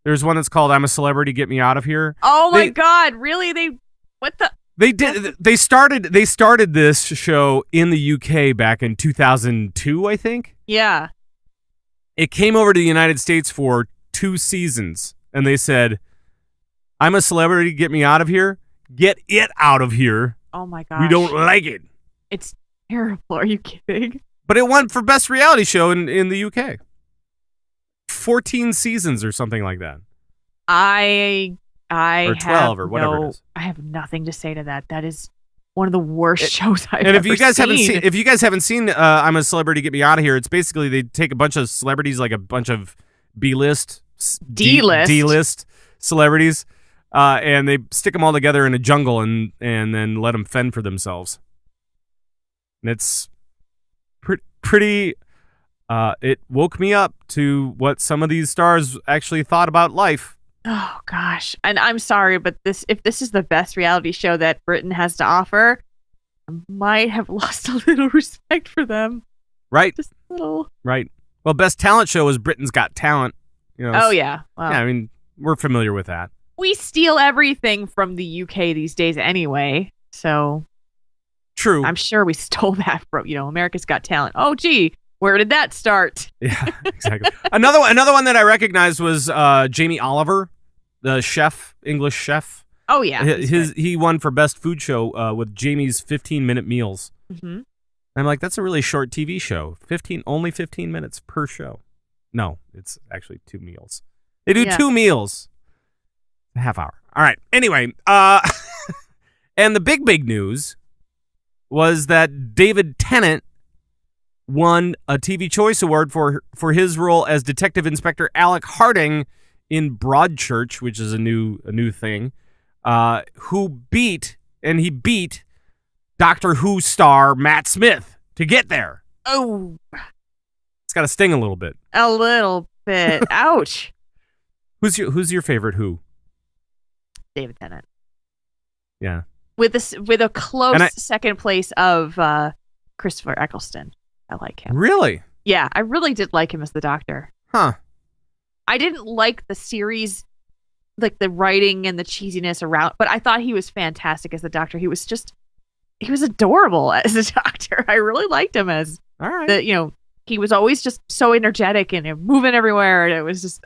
There's one that's called I'm a Celebrity, Get Me Out of Here. Oh, my God. Really? What the? They started this show in the UK back in 2002, I think. Yeah. It came over to the United States for 2 seasons, and they said, I'm a Celebrity, get me out of here. Get it out of here. Oh, my gosh. We don't like it. It's terrible. Are you kidding? But it won for best reality show in the UK. 14 seasons or something like that. I or 12 or whatever it is. I have nothing to say to that. That is one of the worst shows I've ever seen. And if you guys haven't seen I'm a Celebrity, Get Me Out of Here, it's basically they take a bunch of celebrities, like a bunch of B-list, D-list celebrities, and they stick them all together in a jungle and then let them fend for themselves. And it's pretty. It woke me up to what some of these stars actually thought about life. Oh gosh. And I'm sorry, but if this is the best reality show that Britain has to offer, I might have lost a little respect for them. Right. Just a little. Right. Well, best talent show is Britain's Got Talent. Oh yeah. Well, yeah, I mean, we're familiar with that. We steal everything from the UK these days anyway. So true. I'm sure we stole that from, America's Got Talent. Oh gee. Where did that start? Yeah, exactly. Another one that I recognized was Jamie Oliver, the chef, English chef. Oh yeah, he won for best food show with Jamie's 15-minute meals. Mm-hmm. I'm like, that's a really short TV show. Only 15 minutes per show. No, it's actually 2 meals. They do 2 meals, a half hour. All right. Anyway, and the big news was that David Tennant won a TV Choice Award for his role as Detective Inspector Alec Harding in Broadchurch, which is a new thing. Who beat Doctor Who star Matt Smith to get there. Oh, It's got to sting a little bit. a little bit. Ouch. Who's your favorite Who? David Tennant. Yeah. With a close And second place of Christopher Eccleston. I like him. Really? Yeah, I really did like him as the Doctor. Huh. I didn't like the series, like the writing and the cheesiness around, but I thought he was fantastic as the Doctor. He was adorable as a Doctor. I really liked him as All right. he was always just so energetic and moving everywhere, and it was just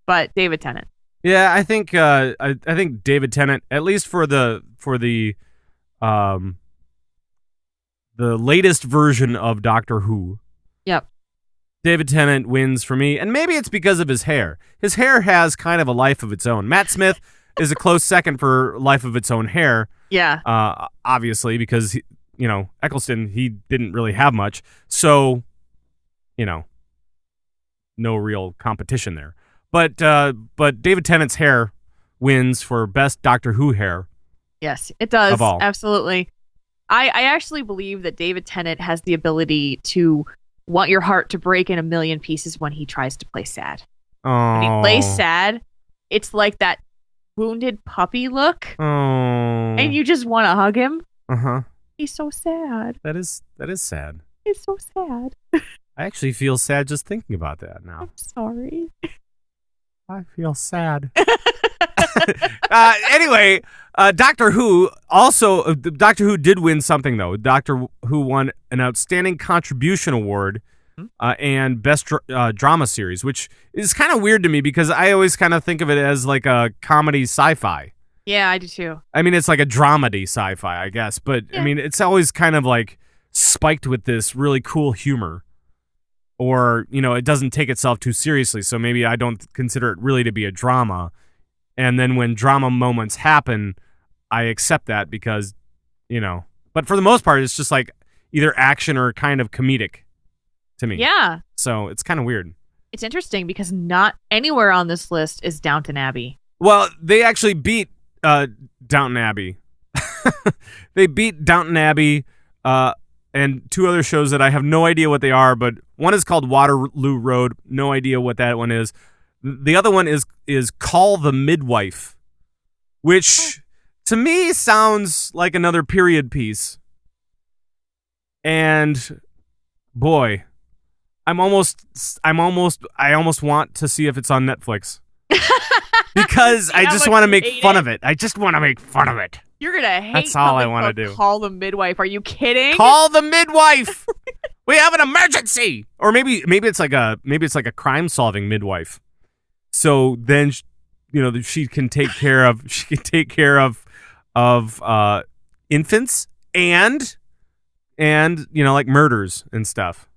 But David Tennant. Yeah, I think I think David Tennant, at least for the latest version of Doctor Who. Yep. David Tennant wins for me, and maybe it's because of his hair. His hair has kind of a life of its own. Matt Smith is a close second for life of its own hair. Yeah. Obviously, because Eccleston, he didn't really have much, so no real competition there. But David Tennant's hair wins for best Doctor Who hair. Yes, it does. Of all. Absolutely. I actually believe that David Tennant has the ability to want your heart to break in a million pieces when he tries to play sad. Oh. When he plays sad, it's like that wounded puppy look, Oh. and you just want to hug him. Uh-huh. He's so sad. That is sad. He's so sad. I actually feel sad just thinking about that now. I'm sorry. I feel sad. Anyway, Doctor Who also Doctor Who did win something though. Doctor Who won an Outstanding Contribution Award and Best Drama Series, which is kind of weird to me because I always kind of think of it as like a comedy sci-fi. Yeah, I do too. I mean, it's like a dramedy sci-fi, I guess, but I mean, it's always kind of like spiked with this really cool humor. Or, it doesn't take itself too seriously, so maybe I don't consider it really to be a drama. And then when drama moments happen, I accept that because, But for the most part, it's just like either action or kind of comedic to me. Yeah. So it's kind of weird. It's interesting because not anywhere on this list is Downton Abbey. Well, they actually beat Downton Abbey. They beat Downton Abbey and two other shows that I have no idea what they are, but one is called Waterloo Road. No idea what that one is. The other one is Call the Midwife, which to me sounds like another period piece. And boy, I almost want to see if it's on Netflix. Because I just want to make fun of it. I just want to make fun of it. You're gonna hate. That's all I want to do. Call the Midwife. Are you kidding? Call the midwife. We have an emergency. Or maybe it's like a crime solving midwife. So then she can take care of infants and like murders and stuff.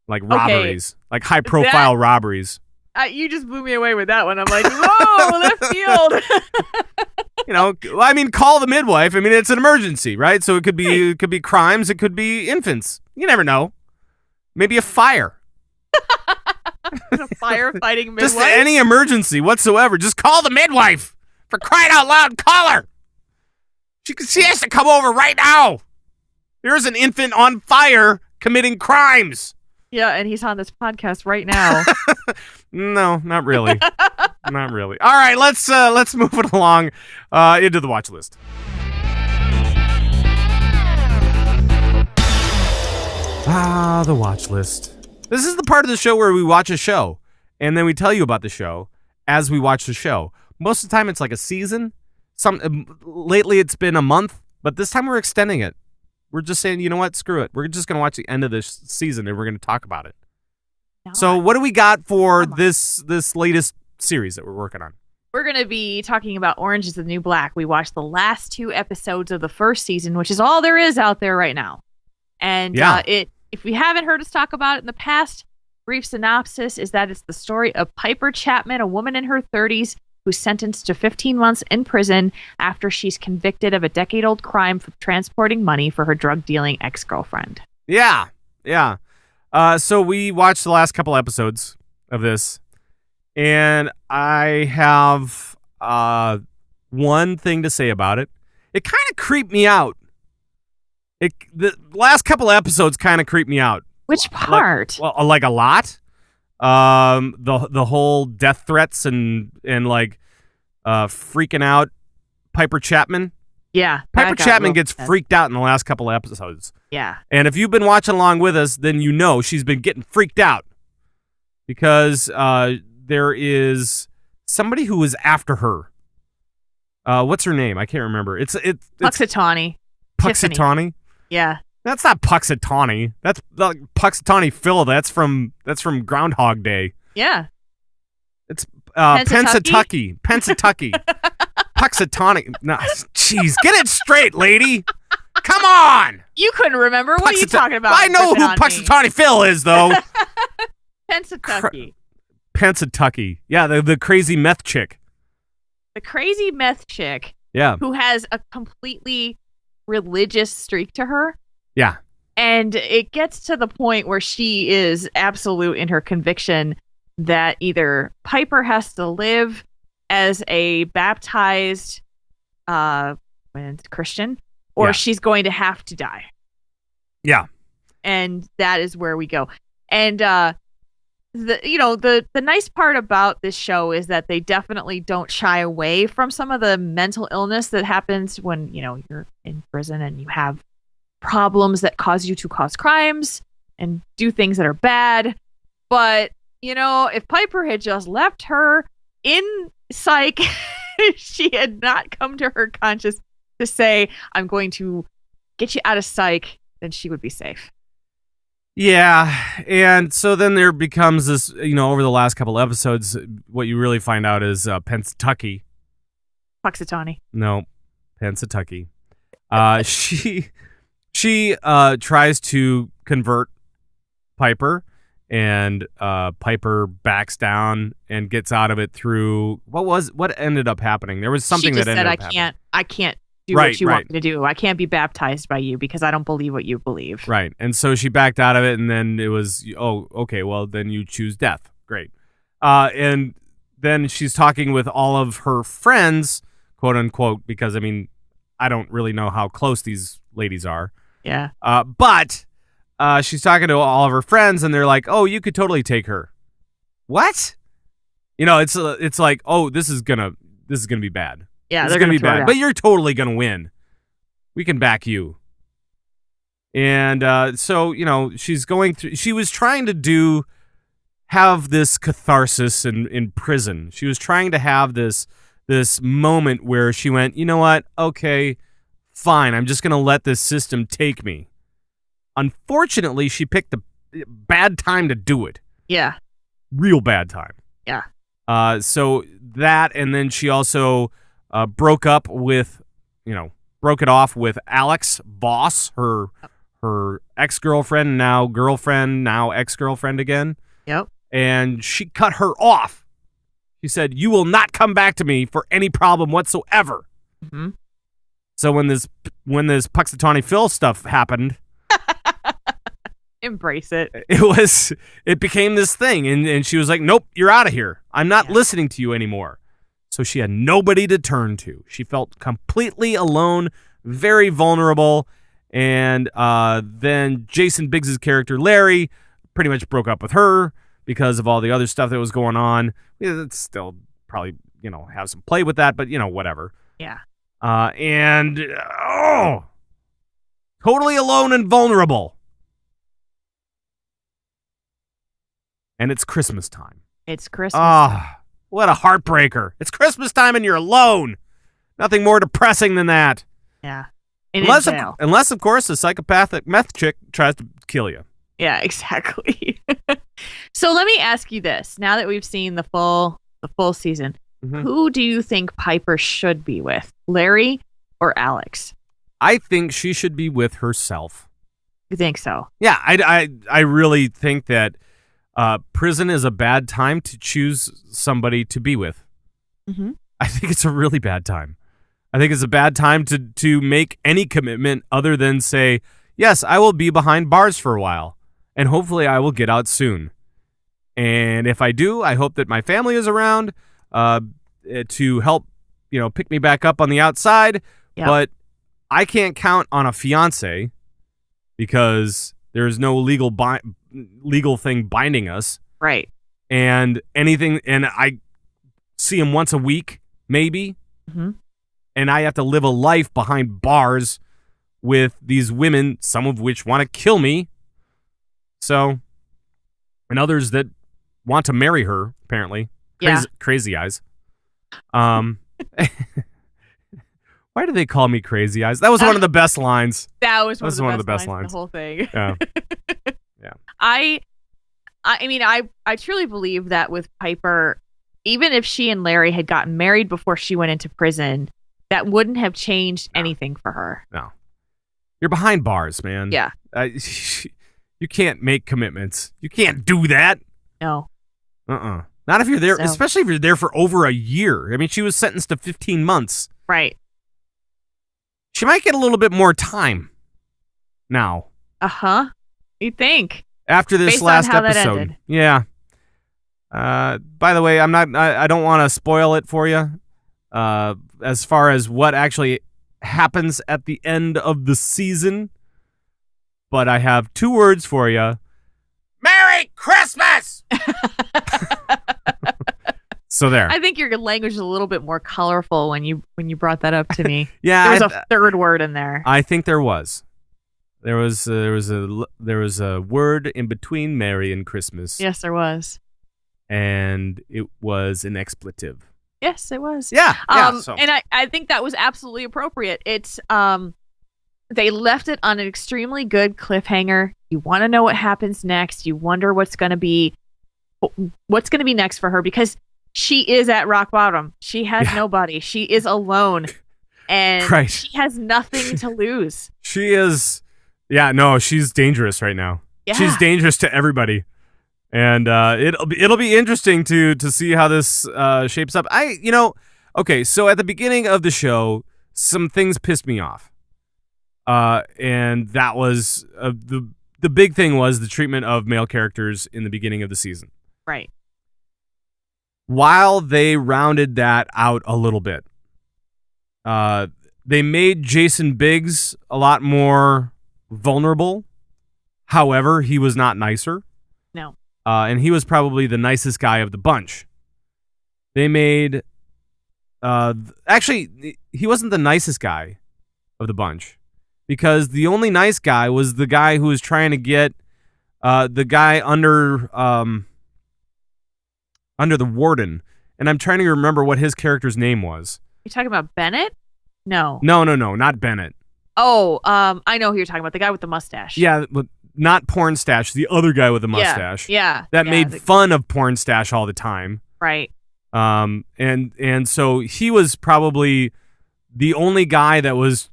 Like robberies, like high profile robberies. You just blew me away with that one. I'm like, whoa, left field. I mean, call the midwife. I mean, it's an emergency, right? So it could be crimes. It could be infants. You never know. Maybe a fire. A firefighting midwife. Just any emergency whatsoever. Just call the midwife. For crying out loud, call her. She has to come over right now. There's an infant on fire committing crimes. Yeah, and he's on this podcast right now. No, not really. Not really. All right, let's move it along into the watch list. The watch list. This is the part of the show where we watch a show, and then we tell you about the show as we watch the show. Most of the time, it's like a season. Lately, it's been a month, but this time we're extending it. We're just saying, you know what? Screw it. We're just going to watch the end of this season, and we're going to talk about it. So what do we got for this latest series that we're working on? We're going to be talking about Orange is the New Black. We watched the last 2 episodes of the first season, which is all there is out there right now. And if we haven't heard us talk about it in the past, brief synopsis is that it's the story of Piper Chapman, a woman in her 30s who's sentenced to 15 months in prison after she's convicted of a decade-old crime for transporting money for her drug-dealing ex-girlfriend. Yeah. Yeah. So we watched the last couple episodes of this, and I have one thing to say about it. It kind of creeped me out. The last couple episodes kind of creeped me out. Which part? Like a lot. The whole death threats and like freaking out Piper Chapman. Yeah. Piper that got Chapman real gets bad. freaked out in the last couple of episodes. Yeah. And if you've been watching along with us, then you know she's been getting freaked out because there is somebody who is after her. What's her name? I can't remember. It's Puxatawny. Tiffany. Puxatawny. Yeah. That's not Puxatawny. That's Puxatawny Phil. That's from Groundhog Day. Yeah. It's Pensatucky? Pensatucky. Puxatawny. No, jeez, get it straight, lady. Come on. You couldn't remember. What are you talking about? I know who Puxatawny Phil is, though. Pensatucky. Pensatucky. Yeah, the crazy meth chick. The crazy meth chick Yeah. who has a completely religious streak to her. Yeah. And it gets to the point where she is absolute in her conviction that either Piper has to live as a baptized Christian, or Yeah. she's going to have to die. Yeah. And that is where we go. And the nice part about this show is that they definitely don't shy away from some of the mental illness that happens when, you're in prison and you have problems that cause you to cause crimes and do things that are bad. But, if Piper had just left her in psych, she had not come to her conscious to say, I'm going to get you out of psych, then she would be safe. Yeah, and so then there becomes this, over the last couple episodes, what you really find out is Pensatucky. Puxatawny. No, Pensatucky. She tries to convert Piper, and Piper backs down and gets out of it through what ended up happening. There was something she just that ended said, up happening. I can't do Right, what you right. want me to do. I can't be baptized by you because I don't believe what you believe. Right. And so she backed out of it, and then it was, oh, okay, well, then you choose death. Great. And then she's talking with all of her friends, quote unquote, because, I don't really know how close these ladies are. Yeah. But she's talking to all of her friends, and they're like, oh, you could totally take her. What? It's like, oh, this is gonna be bad. Yeah, It's they're gonna going be to throw it bad, out. but you're totally gonna win. We can back you. And so she's going through. She was trying to have this catharsis in prison. She was trying to have this moment where she went, you know what? Okay, fine. I'm just gonna let this system take me. Unfortunately, she picked the bad time to do it. Yeah. Real bad time. Yeah. So that, and then she also broke it off with Alex Voss, her ex-girlfriend, now girlfriend, now ex-girlfriend again. Yep. And she cut her off. She said, you will not come back to me for any problem whatsoever. Mm-hmm. So when this Puxatawny Phil stuff happened, Embrace it. it became this thing, and she was like, nope, you're out of here. I'm not Yeah. listening to you anymore. So she had nobody to turn to. She felt completely alone, very vulnerable, and then Jason Biggs' character, Larry, pretty much broke up with her because of all the other stuff that was going on. It's still probably, have some play with that, but, whatever. Yeah. Totally alone and vulnerable. And it's Christmas time. It's Christmas. What a heartbreaker. It's Christmas time and you're alone. Nothing more depressing than that. Yeah. And Unless, in jail. unless, of course, a psychopathic meth chick tries to kill you. Yeah, exactly. So let me ask you this. Now that we've seen the full season, Mhm. who do you think Piper should be with? Larry or Alex? I think she should be with herself. You think so? Yeah, I really think that prison is a bad time to choose somebody to be with. Mm-hmm. I think it's a really bad time. I think it's a bad time to make any commitment other than say, yes, I will be behind bars for a while. and hopefully I will get out soon. And if I do, I hope that my family is around to help, pick me back up on the outside. Yep. But I can't count on a fiance because there's no legal thing binding us. Right. And I see him once a week, maybe. Mm-hmm. And I have to live a life behind bars with these women, some of which want to kill me. So, and others that want to marry her, apparently. Crazy eyes. Why do they call me Crazy Eyes? That was one of the best lines. That was one of the best lines. The whole thing. Yeah. Yeah. I mean, I truly believe that with Piper, even if she and Larry had gotten married before she went into prison, that wouldn't have changed anything for her. No. You're behind bars, man. Yeah. You can't make commitments. You can't do that. No. Not if you're there, especially if you're there for over a year. I mean, she was sentenced to 15 months. Right. She might get a little bit more time now. Uh-huh. You think? After this Based last on how that episode. ended. Yeah. By the way, I don't want to spoil it for you. As far as what actually happens at the end of the season. But I have 2 words for you. Merry Christmas! So there. I think your language is a little bit more colorful when you brought that up to me. Yeah. There was a third word in there. I think there was. There was a word in between Merry and Christmas. Yes, there was. And it was an expletive. Yes, it was. Yeah. So. And I think that was absolutely appropriate. It's they left it on an extremely good cliffhanger. You want to know what happens next. You wonder what's going to be next for her because she is at rock bottom. She has nobody. She is alone. And she has nothing to lose. She is. Yeah, no, she's dangerous right now. Yeah. She's dangerous to everybody. And it'll be interesting to see how this shapes up. Okay, so at the beginning of the show, some things pissed me off. And that was the big thing was the treatment of male characters in the beginning of the season. Right. While they rounded that out a little bit, they made Jason Biggs a lot more vulnerable. However, he was not nicer. No. And he was probably the nicest guy of the bunch. They made... actually, he wasn't the nicest guy of the bunch. Because the only nice guy was the guy who was trying to get the guy under the warden. And I'm trying to remember what his character's name was. You talking about Bennett? No. No, not Bennett. Oh, I know who you're talking about. The guy with the mustache. Yeah, but not Porn Stash. The other guy with the mustache. Yeah. That made fun of Porn Stash all the time. Right. And so he was probably the only guy that was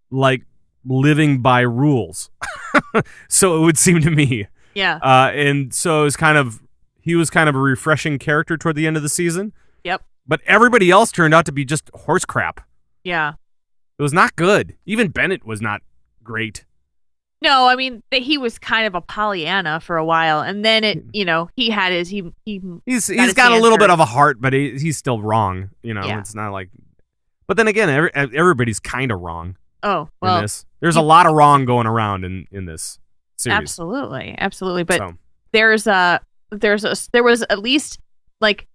like living by rules. So it would seem to me. Yeah. And so it was he was kind of a refreshing character toward the end of the season. Yep. But everybody else turned out to be just horse crap. Yeah. It was not good. Even Bennett was not great. No, I mean he was kind of a Pollyanna for a while, and then he had his he's got a little bit of a heart, but he's still wrong. Yeah. It's not like. But then again, everybody's kind of wrong. Oh well, in this. There's a lot of wrong going around in this series. Absolutely. But there was at least like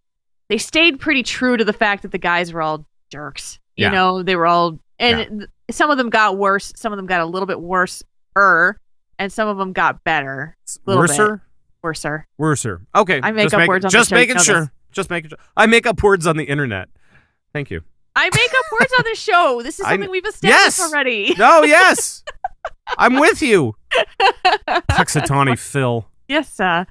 they stayed pretty true to the fact that the guys were all jerks. You know, they were all, and some of them got worse. Some of them got a little bit worse. And some of them got better. Worser. Okay. I make up words on the Just show. making sure. Just making sure. I make up words on the internet. Thank you. I make up words on the show. This is something we've established already. No, yes. I'm with you. Puxatawny Phil. Yes, sir.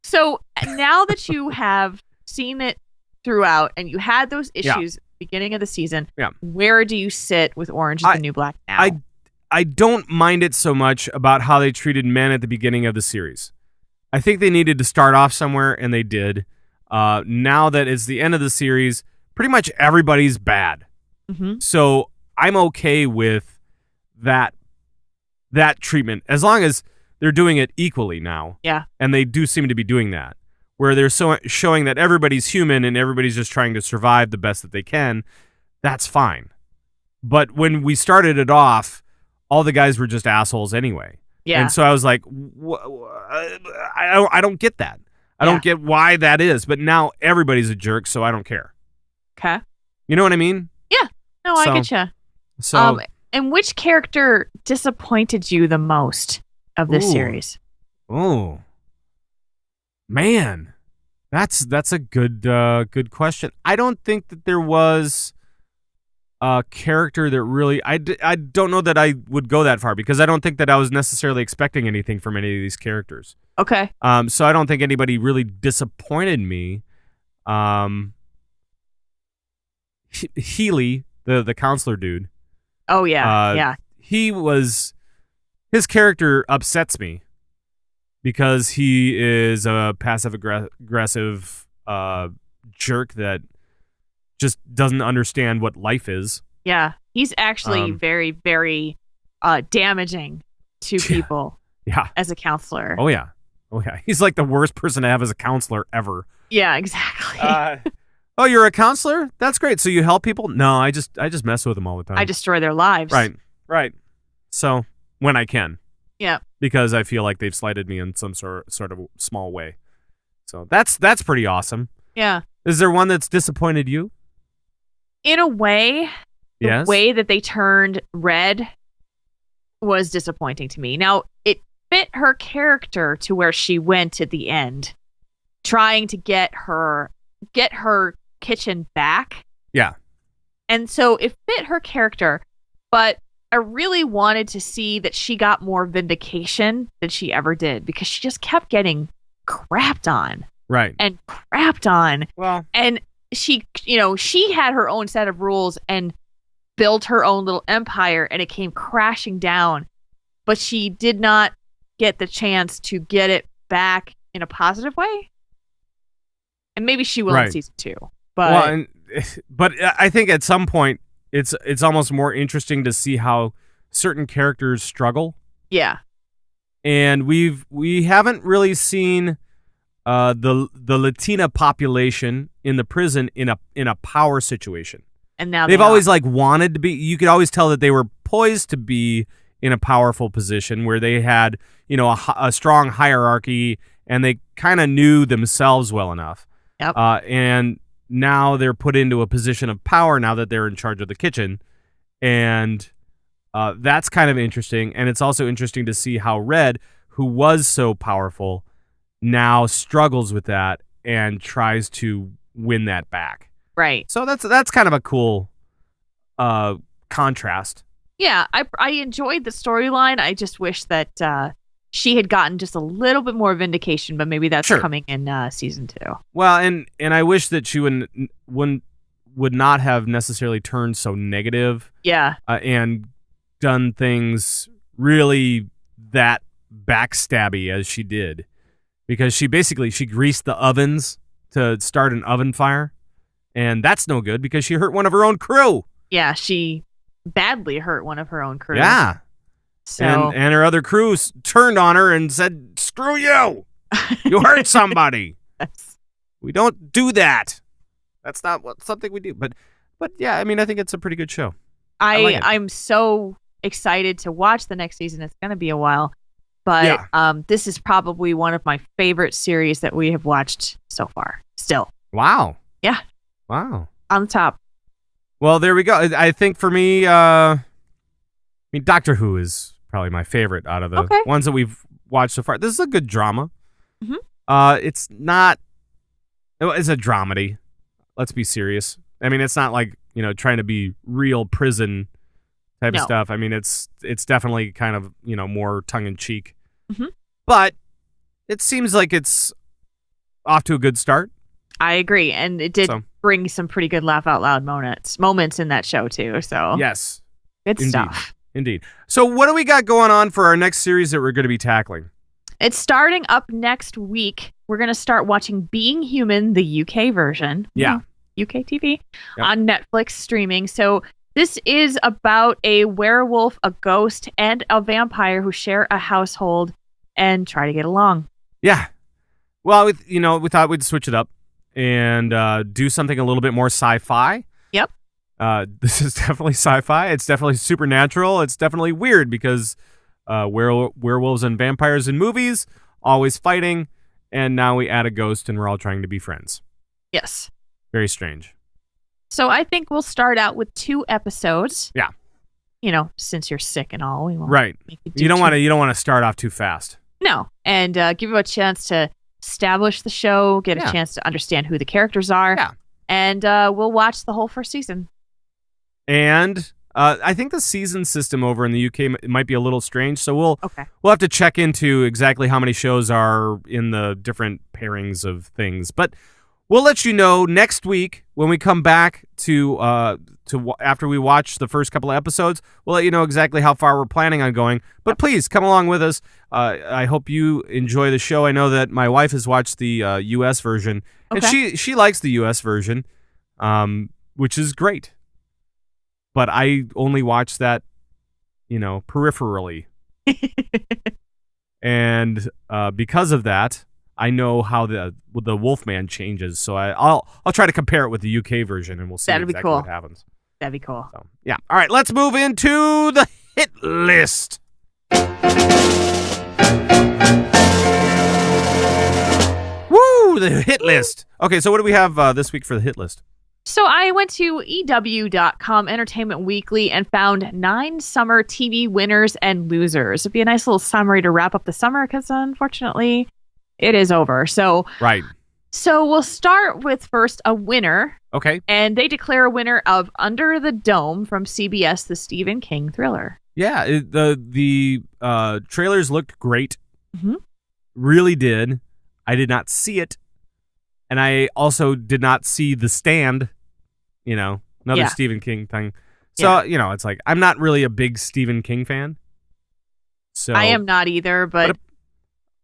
So now that you have seen it throughout and you had those issues at the beginning of the season, where do you sit with Orange is the New Black now? I don't mind it so much about how they treated men at the beginning of the series. I think they needed to start off somewhere, and they did. Now that it's the end of the series, pretty much everybody's bad. Mm-hmm. So I'm okay with that that treatment, as long as they're doing it equally now. Yeah. And they do seem to be doing that, where they're showing that everybody's human and everybody's just trying to survive the best that they can. That's fine. But when we started it off, all the guys were just assholes anyway. Yeah. And so I was like, I don't get that. I don't get why that is. But now everybody's a jerk, so I don't care. Okay. You know what I mean? Yeah. No, I So- get you. So And which character disappointed you the most of this Ooh. series? oh man, that's a good question. I don't think that there was a character that really I don't know that I would go that far, because I don't think that I was necessarily expecting anything from any of these characters. Okay. So I don't think anybody really disappointed me. Healy, the counselor dude. Oh yeah. Yeah. His character upsets me because he is a passive aggressive jerk that just doesn't understand what life is. Yeah. He's actually very, very damaging to people Yeah. as a counselor. Oh yeah. He's like the worst person to have as a counselor ever. Yeah, exactly. Oh, you're a counselor? That's great. So you help people? No, I just mess with them all the time. I destroy their lives. Right. So when I can. Yeah. Because I feel like they've slighted me in some sort of small way. So that's pretty awesome. Yeah. Is there one that's disappointed you? In a way, the Yes. way that they turned Red was disappointing to me. Now, it fit her character to where she went at the end, trying to get her kitchen back. Yeah. And so it fit her character, but I really wanted to see that she got more vindication than she ever did, because she just kept getting crapped on Right. and crapped on. Well, And she had her own set of rules and built her own little empire, and it came crashing down. But she did not get the chance to get it back in a positive way. And maybe she will in Right. season 2. But but I think at some point it's almost more interesting to see how certain characters struggle. yeah. And we haven't really seen the Latina population in the prison in a power situation. And now They've they always are. like wanted to be. You could always tell that they were poised to be in a powerful position where they had a strong hierarchy and they kind of knew themselves well enough. Yep. And now they're put into a position of power now that they're in charge of the kitchen, and that's kind of interesting. And it's also interesting to see how Red, who was so powerful, now struggles with that and tries to win that back. Right. So that's kind of a cool contrast. Yeah, I enjoyed the storyline. I just wish that she had gotten just a little bit more vindication, but maybe that's Sure. coming in season 2. Well, and I wish that she would not have necessarily turned so negative Yeah. and done things really that backstabby as she did, because she greased the ovens to start an oven fire, and that's no good because she hurt one of her own crew. Yeah, she badly hurt one of her own crew. Yeah. So And her other crew turned on her and said, "Screw you! You hurt somebody. We don't do that. That's not something we do." But yeah, I mean, I think it's a pretty good show. like it. I'm so excited to watch the next season. It's going to be a while, but this is probably one of my favorite series that we have watched so far. Still Wow. Yeah. Wow. on the top. Well, there we go. I think for me, Doctor Who is probably my favorite out of the Okay. ones that we've watched so far. This is a good drama. Mhm. It's not. It's a dramedy. Let's be serious. I mean, it's not like trying to be real prison type of No. stuff. I mean, it's definitely kind of more tongue in cheek. Mhm. But it seems like it's off to a good start. I agree, and it did So. bring some pretty good laugh out loud moments in that show too. So Yes. good Indeed. stuff. Indeed. So what do we got going on for our next series that we're going to be tackling? It's starting up next week. We're going to start watching Being Human, the UK version. Yeah. UK TV Yep. on Netflix streaming. So This is about a werewolf, a ghost, and a vampire who share a household and try to get along. Yeah. Well, we thought we'd switch it up and do something a little bit more sci-fi. Yep. This is definitely sci-fi. It's definitely supernatural. It's definitely weird because werewolves and vampires in movies, always fighting, and now we add a ghost and we're all trying to be friends. Yes. Very strange. So I think we'll start out with 2 episodes. Yeah. Since you're sick and all, we won't Right. make you do You don't too- want to start off too fast. No, and give you a chance to establish the show, get Yeah. a chance to understand who the characters are, Yeah. and we'll watch the whole first season. And I think the season system over in the UK might be a little strange, so we'll Okay. have to check into exactly how many shows are in the different pairings of things. But we'll let you know next week when we come back to after we watch the first couple of episodes. We'll let you know exactly how far we're planning on going. But please come along with us. I hope you enjoy the show. I know that my wife has watched the U.S. version, and she likes the U.S. version, which is great. But I only watch that, peripherally. And because of that, I know how the Wolfman changes. So I'll try to compare it with the UK version, and we'll see That'd be exactly cool. what happens. That'd be cool. So, yeah. All right, let's move into the hit list. Woo, the hit list. Okay, so what do we have this week for the hit list? So I went to EW.com, Entertainment Weekly, and found 9 summer TV winners and losers. It'd be a nice little summary to wrap up the summer because, unfortunately, it is over. So we'll start with first a winner. Okay. And they declare a winner of Under the Dome from CBS, the Stephen King thriller. Yeah, the trailers looked great. Mm-hmm. Really did. I did not see it. And I also did not see The Stand, another Stephen King thing. So, it's like, I'm not really a big Stephen King fan. So I am not either, but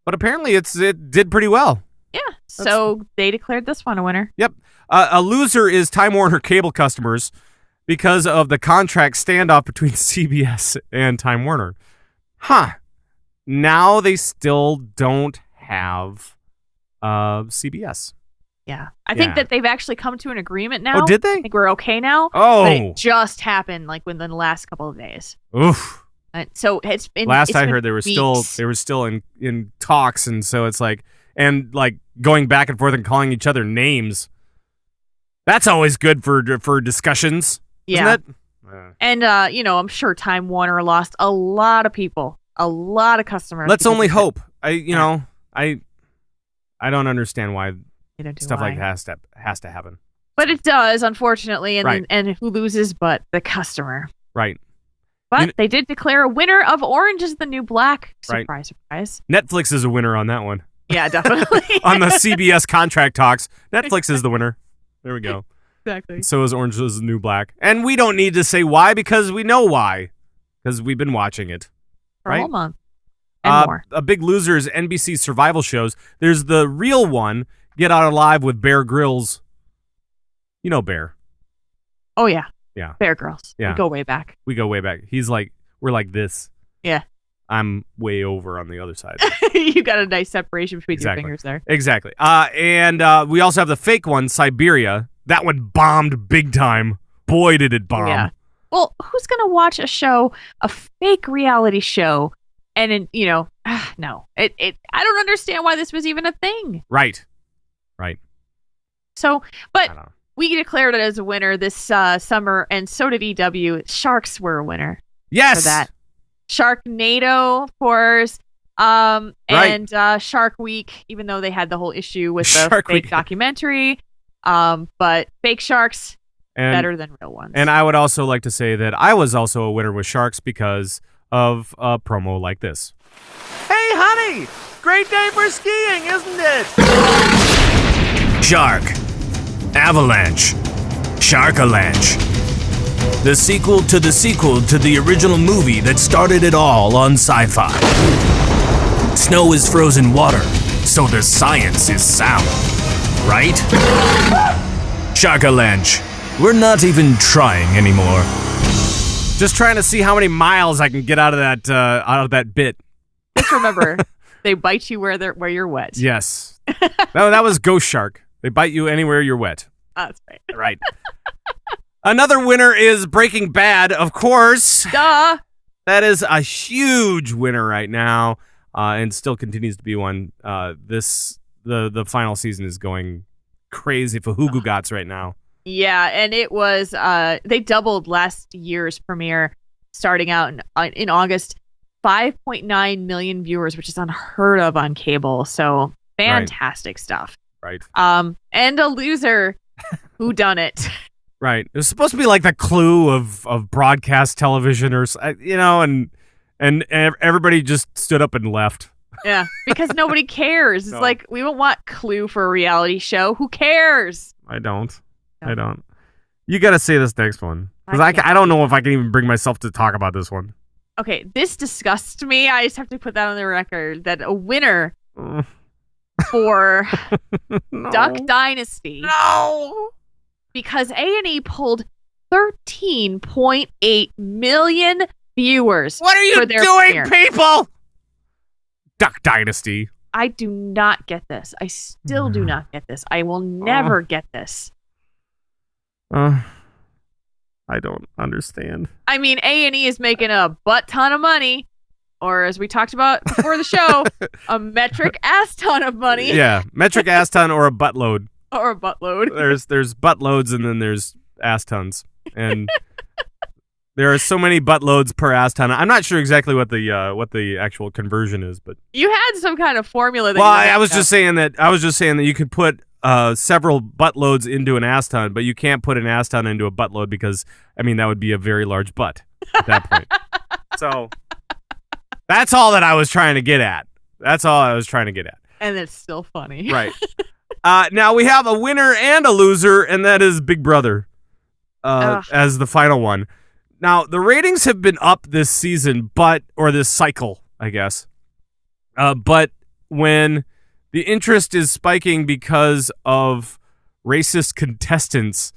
apparently it did pretty well. Yeah, so they declared this one a winner. Yep. A loser is Time Warner cable customers because of the contract standoff between CBS and Time Warner. Now they still don't have CBS. Yeah. I think that they've actually come to an agreement now. Oh, did they? I think we're okay now. Oh. But it just happened within the last couple of days. Oof. So it's been Last it's I been heard they were weeks. still in talks, and so it's like going back and forth and calling each other names. That's always good for discussions, Yeah. isn't it? And I'm sure Time Warner lost a lot of people, a lot of customers. Let's because only of it. hope. I don't understand why Neither do stuff I. like that has to happen. But it does, unfortunately, and Right. and who loses but the customer. Right. But they did declare a winner of Orange is the New Black. Right. Surprise, surprise. Netflix is a winner on that one. Yeah, definitely. On the CBS contract talks, Netflix is the winner. There we go. Exactly. So is Orange is the New Black. And we don't need to say why because we know why. Because we've been watching it. For right? a whole month. And more. A big loser is NBC survival shows. There's the real one, Get Out Alive with Bear Grylls. You know Bear. Oh, yeah. Yeah. Bear Girls. Yeah. We go way back. We go way back. We're like this. Yeah. I'm way over on the other side. You got a nice separation between Exactly. your fingers there. Exactly. And we also have the fake one, Siberia. That one bombed big time. Boy, did it bomb. Yeah. Well, who's going to watch a fake reality show? And then, no. I don't understand why this was even a thing. Right. So, I but don't know. we declared it as a winner this summer, and so did EW. Sharks were a winner Yes. for that. Sharknado, of course. And Shark Week, even though they had the whole issue with the Shark fake Week. documentary. But fake sharks, And, better than real ones. And I would also like to say that I was also a winner with Sharks because of a promo like this. Hey, honey! Great day for skiing, isn't it? Shark. Avalanche. Sharkalanche. The sequel to the original movie that started it all on Sci-Fi. Snow is frozen water, so the science is sound. Right? Sharkalanche. We're not even trying anymore. Just trying to see how many miles I can get out of that bit. Just remember, they bite you where you're wet. Yes. No, that was Ghost Shark. They bite you anywhere you're wet. That's right. Right. Another winner is Breaking Bad, of course. Duh. That is a huge winner right now, and still continues to be one. The final season is going crazy for Gots right now. Yeah, and it was they doubled last year's premiere, starting out in August. 5.9 million viewers, which is unheard of on cable. So fantastic stuff. Right. And a loser who done it. Right. It was supposed to be like the Clue of broadcast television, and everybody just stood up and left. Yeah, because nobody cares. It's No. like, we don't want Clue for a reality show. Who cares? I don't. No. I don't. You got to say this next one. Because I don't know if I can even bring myself to talk about this one. Okay, this disgusts me. I just have to put that on the record that a winner for No. Duck Dynasty, No. because A&E pulled 13.8 million viewers. What are you for their doing, premiere. people? Duck Dynasty. I do not get this. I still do not get this. I will never get this. I don't understand. I mean, A&E is making a butt ton of money, or as we talked about before the show, a metric ass ton of money, Yeah, metric ass ton or a buttload. or a buttload. There's buttloads and then there's ass tons, and there are so many buttloads per ass ton. I'm not sure exactly what the actual conversion is, but You had some kind of formula. That well, you I was mapped just saying that you could put several buttloads into an ass ton, but you can't put an ass ton into a buttload because that would be a very large butt at that point. So that's all that I was trying to get at. and it's still funny. Right. Now we have a winner and a loser, and that is Big Brother as the final one. Now, the ratings have been up this season, or this cycle, I guess. But when the interest is spiking because of racist contestants,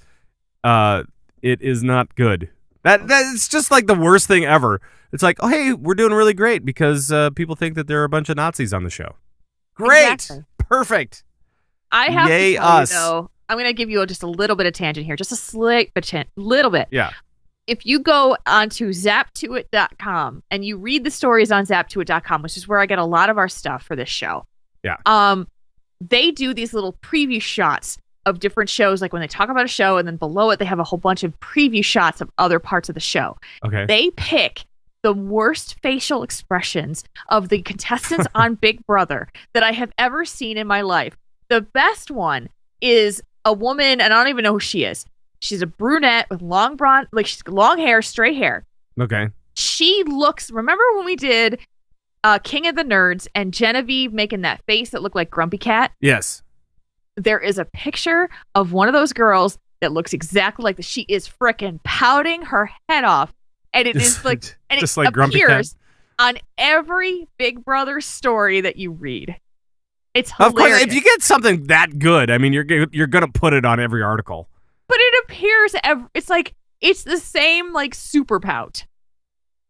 it is not good. It's just like the worst thing ever. It's like, oh, hey, we're doing really great because people think that there are a bunch of Nazis on the show. Great. Exactly. Perfect. I have Yay, to tell us. you, though, I'm going to give you just a little bit of tangent here, just a slight little bit. Yeah. If you go onto zaptoit.com and you read the stories on zaptoit.com, which is where I get a lot of our stuff for this show. Yeah. They do these little preview shots of different shows, like when they talk about a show, and then below it they have a whole bunch of preview shots of other parts of the show. Okay. They pick the worst facial expressions of the contestants on Big Brother that I have ever seen in my life. The best one is a woman, and I don't even know who she is. She's a brunette with long blonde, she's long hair, straight hair. Okay. She looks, remember when we did King of the Nerds and Genevieve making that face that looked like Grumpy Cat? Yes. There is a picture of one of those girls that looks exactly like this. She is frickin' pouting her head off. And it is like, and just it like Grumpy Cat. appears on every Big Brother story that you read. It's Of hilarious. course, if you get something that good, you're gonna put it on every article. But it appears, it's like, it's the same, super pout.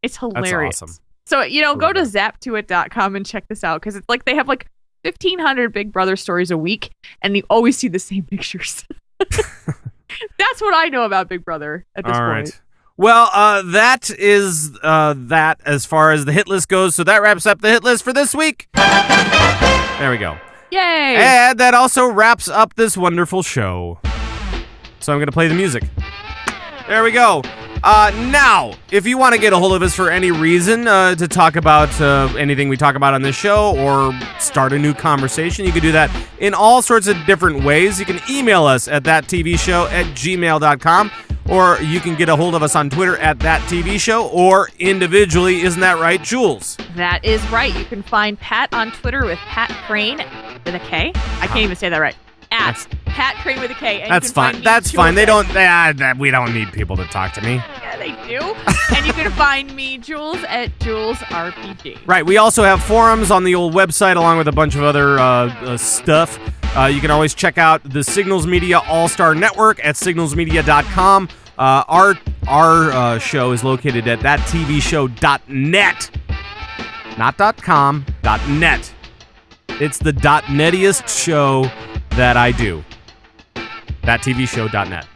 It's hilarious. That's awesome. So, go to zaptoit.com and check this out, because it's like they have 1,500 Big Brother stories a week, and you always see the same pictures. That's what I know about Big Brother at this All point. right. Well, that is that as far as the hit list goes. So that wraps up the hit list for this week. There we go. Yay! And that also wraps up this wonderful show. So I'm going to play the music. There we go. Now, if you want to get a hold of us for any reason to talk about anything we talk about on this show or start a new conversation, you can do that in all sorts of different ways. You can email us at thattvshow@gmail.com, or you can get a hold of us on Twitter at thattvshow, or individually. Isn't that right, Jules? That is right. You can find Pat on Twitter with Pat Crane with a K. I can't even say that right. At Pat Crane with a K. And That's you can find fine. me, That's Jules, fine. They at- don't. We don't need people to talk to me. Yeah, they do. And you can find me, Jules, at Jules RPG. Right. We also have forums on the old website, along with a bunch of other stuff. You can always check out the Signals Media All-Star Network at signalsmedia.com. Our show is located at thattvshow.net. Not .com, .net. It's the .nettiest show that I do. Thattvshow.net.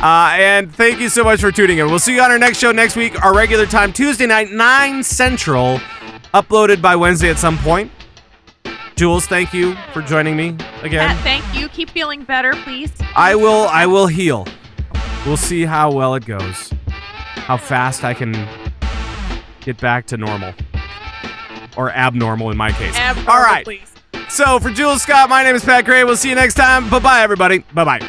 And thank you so much for tuning in. We'll see you on our next show next week, our regular time, Tuesday night, 9 Central, uploaded by Wednesday at some point. Jules, thank you for joining me again. Matt, thank you. Keep feeling better, please. I will heal. We'll see how well it goes. How fast I can get back to normal. Or abnormal in my case. Abnormal, all right. Please. So for Jules Scott, my name is Pat Gray. We'll see you next time. Bye-bye, everybody. Bye-bye.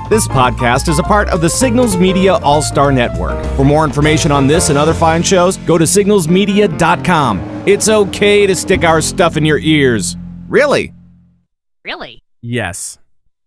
This podcast is a part of the Signals Media All-Star Network. For more information on this and other fine shows, go to signalsmedia.com. It's okay to stick our stuff in your ears. Really? Really? Yes.